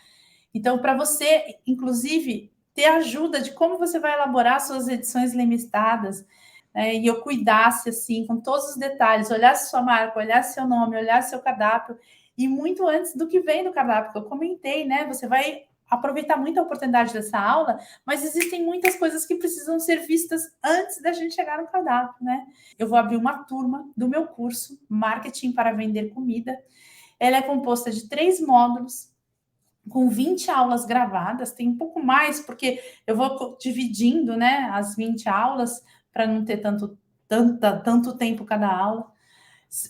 Então, para você, inclusive, ter ajuda de como você vai elaborar suas edições limitadas, e eu cuidasse, assim, com todos os detalhes, olhasse sua marca, olhasse seu nome, olhasse seu cardápio, e muito antes do que vem do cardápio, que eu comentei, né? Você vai aproveitar muito a oportunidade dessa aula, mas existem muitas coisas que precisam ser vistas antes da gente chegar no cardápio, né? Eu vou abrir uma turma do meu curso, Marketing para Vender Comida. Ela é composta de 3 módulos, com 20 aulas gravadas, tem um pouco mais, porque eu vou dividindo, né, as 20 aulas, para não ter tanto tempo cada aula.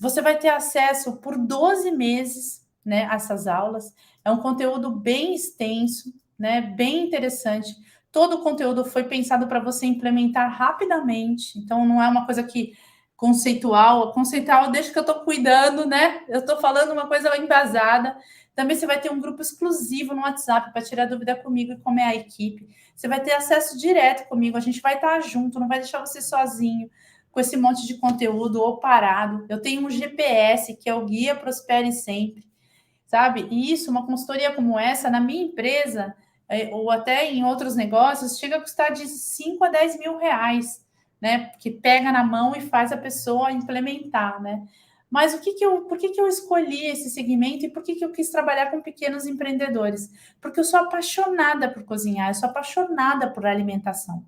Você vai ter acesso por 12 meses, né, a essas aulas. É um conteúdo bem extenso, né, bem interessante. Todo o conteúdo foi pensado para você implementar rapidamente, então não é uma coisa que conceitual, deixa que eu estou cuidando, né? Eu estou falando uma coisa embasada. Também você vai ter um grupo exclusivo no WhatsApp para tirar dúvida comigo e com a minha equipe. Você vai ter acesso direto comigo, a gente vai estar junto, não vai deixar você sozinho com esse monte de conteúdo ou parado. Eu tenho um GPS, que é o Guia Prospere Sempre, sabe? E isso, uma consultoria como essa, na minha empresa, ou até em outros negócios, chega a custar de 5 a 10 mil reais, né? Porque pega na mão e faz a pessoa implementar, né? Mas por que eu escolhi esse segmento e por que eu quis trabalhar com pequenos empreendedores? Porque eu sou apaixonada por cozinhar, eu sou apaixonada por alimentação,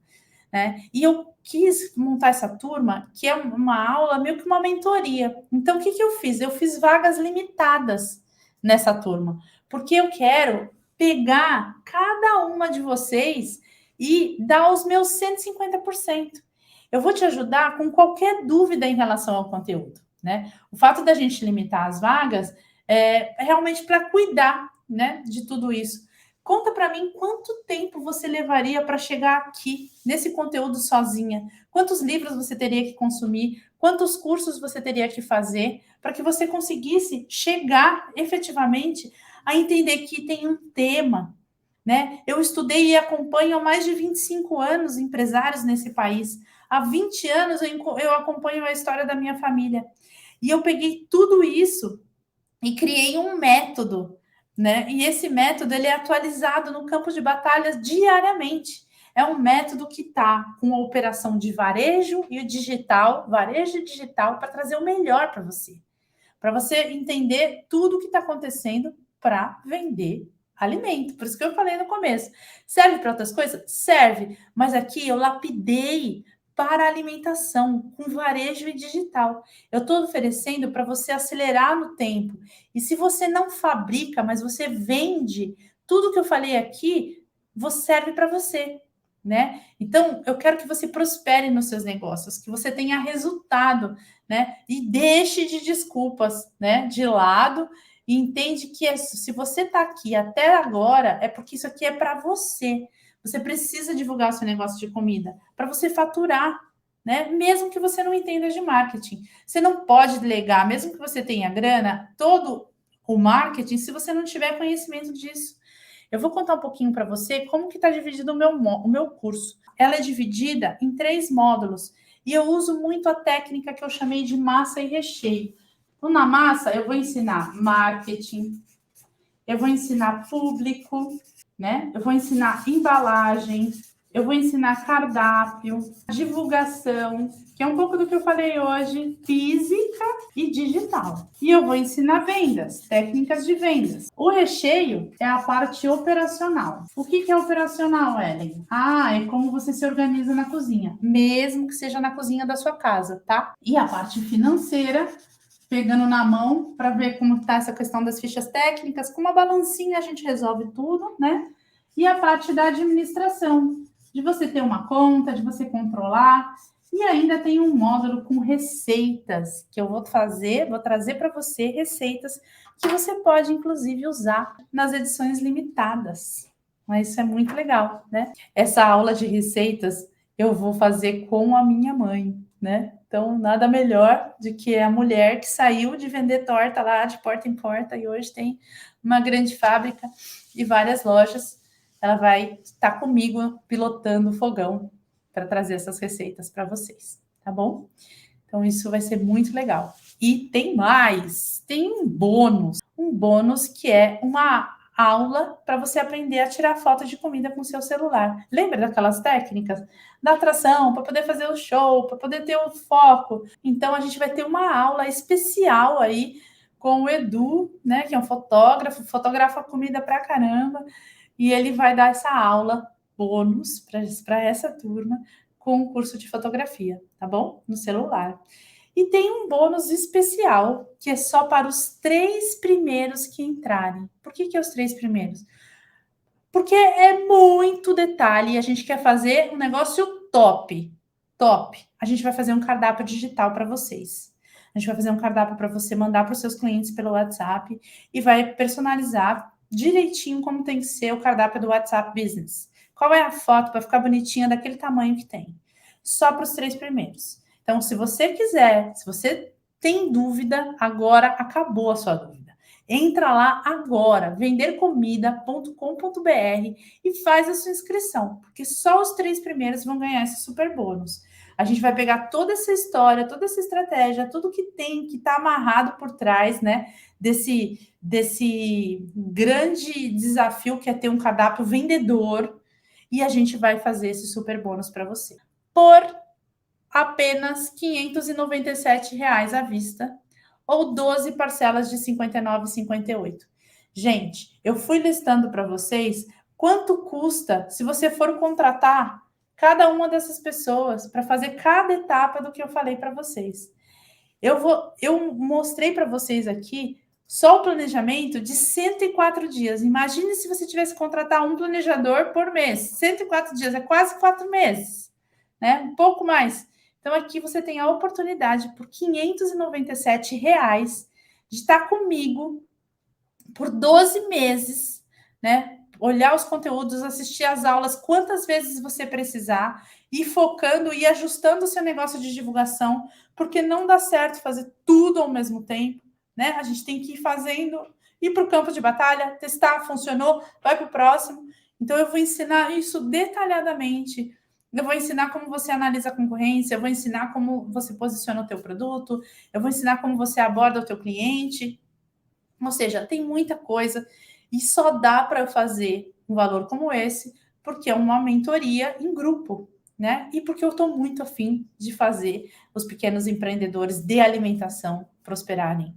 né? E eu quis montar essa turma, que é uma aula, meio que uma mentoria. Então, o que eu fiz? Eu fiz vagas limitadas nessa turma, porque eu quero pegar cada uma de vocês e dar os meus 150%. Eu vou te ajudar com qualquer dúvida em relação ao conteúdo, né? O fato da gente limitar as vagas é realmente para cuidar, né, de tudo isso. Conta para mim quanto tempo você levaria para chegar aqui nesse conteúdo sozinha? Quantos livros você teria que consumir? Quantos cursos você teria que fazer para que você conseguisse chegar efetivamente a entender que tem um tema, né? Eu estudei e acompanho há mais de 25 anos empresários nesse país. Há 20 anos eu acompanho a história da minha família. E eu peguei tudo isso e criei um método, né? E esse método ele é atualizado no campo de batalhas diariamente. É um método que está com a operação de varejo e digital, para trazer o melhor para você entender tudo o que está acontecendo para vender alimento. Por isso que eu falei no começo. Serve para outras coisas? Serve, mas aqui eu lapidei para alimentação, com varejo e digital. Eu estou oferecendo para você acelerar no tempo. E se você não fabrica, mas você vende, tudo que eu falei aqui, serve para você, né? Então, eu quero que você prospere nos seus negócios, que você tenha resultado, né? E deixe de desculpas, né, de lado e entende que se você está aqui até agora, é porque isso aqui é para você. Você precisa divulgar o seu negócio de comida para você faturar, né? Mesmo que você não entenda de marketing. Você não pode delegar, mesmo que você tenha grana, todo o marketing, se você não tiver conhecimento disso. Eu vou contar um pouquinho para você como que está dividido o meu curso. Ela é dividida em 3 módulos e eu uso muito a técnica que eu chamei de massa e recheio. Então, na massa, eu vou ensinar marketing, eu vou ensinar público, né? Eu vou ensinar embalagem, eu vou ensinar cardápio, divulgação, que é um pouco do que eu falei hoje, física e digital. E eu vou ensinar vendas, técnicas de vendas. O recheio é a parte operacional. O que é operacional, Ellen? É como você se organiza na cozinha, mesmo que seja na cozinha da sua casa, tá? E a parte financeira, pegando na mão para ver como está essa questão das fichas técnicas, com uma balancinha a gente resolve tudo, né? E a parte da administração, de você ter uma conta, de você controlar, e ainda tem um módulo com receitas, que eu vou trazer para você receitas que você pode, inclusive, usar nas edições limitadas. Mas isso é muito legal, né? Essa aula de receitas eu vou fazer com a minha mãe, né? Então, nada melhor do que a mulher que saiu de vender torta lá de porta em porta e hoje tem uma grande fábrica e várias lojas. Ela vai estar comigo pilotando o fogão para trazer essas receitas para vocês, tá bom? Então, isso vai ser muito legal. E tem mais, tem um bônus que é uma aula para você aprender a tirar foto de comida com o seu celular. Lembra daquelas técnicas da atração, para poder fazer o show, para poder ter o foco? Então, a gente vai ter uma aula especial aí com o Edu, né, que é um fotógrafo, fotografa comida pra caramba, e ele vai dar essa aula bônus para essa turma com o curso de fotografia, tá bom? No celular. E tem um bônus especial, que é só para os 3 primeiros que entrarem. Por que é os 3 primeiros? Porque é muito detalhe e a gente quer fazer um negócio top. Top. A gente vai fazer um cardápio digital para vocês. A gente vai fazer um cardápio para você mandar para os seus clientes pelo WhatsApp e vai personalizar direitinho como tem que ser o cardápio do WhatsApp Business. Qual é a foto para ficar bonitinha daquele tamanho que tem? Só para os 3 primeiros. Então, se você quiser, se você tem dúvida, agora acabou a sua dúvida. Entra lá agora, vendercomida.com.br e faz a sua inscrição, porque só os 3 primeiros vão ganhar esse super bônus. A gente vai pegar toda essa história, toda essa estratégia, tudo que tem, que está amarrado por trás, né, desse grande desafio que é ter um cardápio vendedor, e a gente vai fazer esse super bônus para você. Por apenas R$ 597 à vista, ou 12 parcelas de R$ 59,58. Gente, eu fui listando para vocês quanto custa se você for contratar cada uma dessas pessoas para fazer cada etapa do que eu falei para vocês. Eu mostrei para vocês aqui só o planejamento de 104 dias. Imagine se você tivesse que contratar um planejador por mês. 104 dias, é quase 4 meses, né? Um pouco mais. Então, aqui você tem a oportunidade, por R$ 597, de estar comigo por 12 meses, né? Olhar os conteúdos, assistir às aulas quantas vezes você precisar, ir focando e ajustando o seu negócio de divulgação, porque não dá certo fazer tudo ao mesmo tempo, né? A gente tem que ir fazendo, ir para o campo de batalha, testar, funcionou, vai para o próximo. Então, eu vou ensinar isso detalhadamente. Eu vou ensinar como você analisa a concorrência, eu vou ensinar como você posiciona o teu produto, eu vou ensinar como você aborda o teu cliente. Ou seja, tem muita coisa e só dá para eu fazer um valor como esse porque é uma mentoria em grupo, né? E porque eu estou muito afim de fazer os pequenos empreendedores de alimentação prosperarem.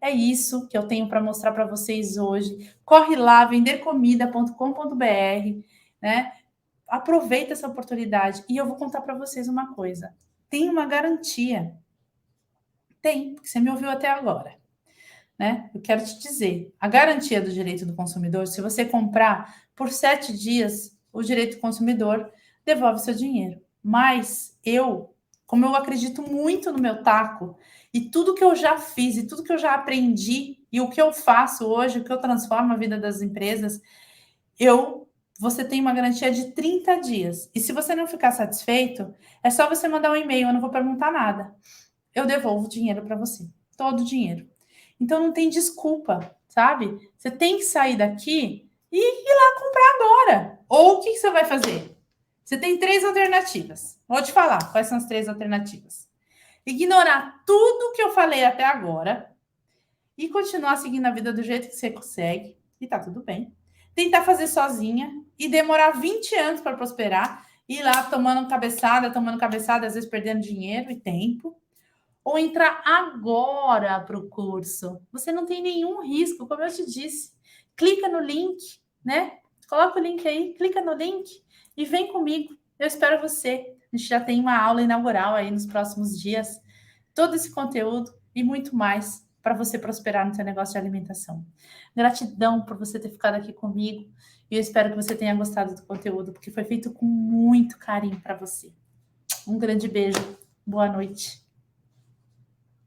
É isso que eu tenho para mostrar para vocês hoje. Corre lá, vendercomida.com.br, né? Aproveita essa oportunidade e eu vou contar para vocês uma coisa. Tem uma garantia. Tem, porque você me ouviu até agora, né? Eu quero te dizer, a garantia do direito do consumidor, se você comprar por 7 dias, o direito do consumidor devolve seu dinheiro. Mas eu como eu acredito muito no meu taco, e tudo que eu já fiz, e tudo que eu já aprendi, e o que eu faço hoje, o que eu transformo a vida das empresas, você tem uma garantia de 30 dias. E se você não ficar satisfeito, é só você mandar um e-mail, eu não vou perguntar nada. Eu devolvo o dinheiro para você, todo o dinheiro. Então não tem desculpa, sabe? Você tem que sair daqui e ir lá comprar agora. Ou o que você vai fazer? Você tem 3 alternativas. Vou te falar quais são as 3 alternativas. Ignorar tudo que eu falei até agora e continuar seguindo a vida do jeito que você consegue, e tá tudo bem. Tentar fazer sozinha e demorar 20 anos para prosperar, ir lá tomando cabeçada, às vezes perdendo dinheiro e tempo. Ou entrar agora para o curso. Você não tem nenhum risco, como eu te disse. Clica no link, né? Coloca o link aí, clica no link e vem comigo. Eu espero você. A gente já tem uma aula inaugural aí nos próximos dias. Todo esse conteúdo e muito mais para você prosperar no seu negócio de alimentação. Gratidão por você ter ficado aqui comigo. E eu espero que você tenha gostado do conteúdo, porque foi feito com muito carinho para você. Um grande beijo. Boa noite.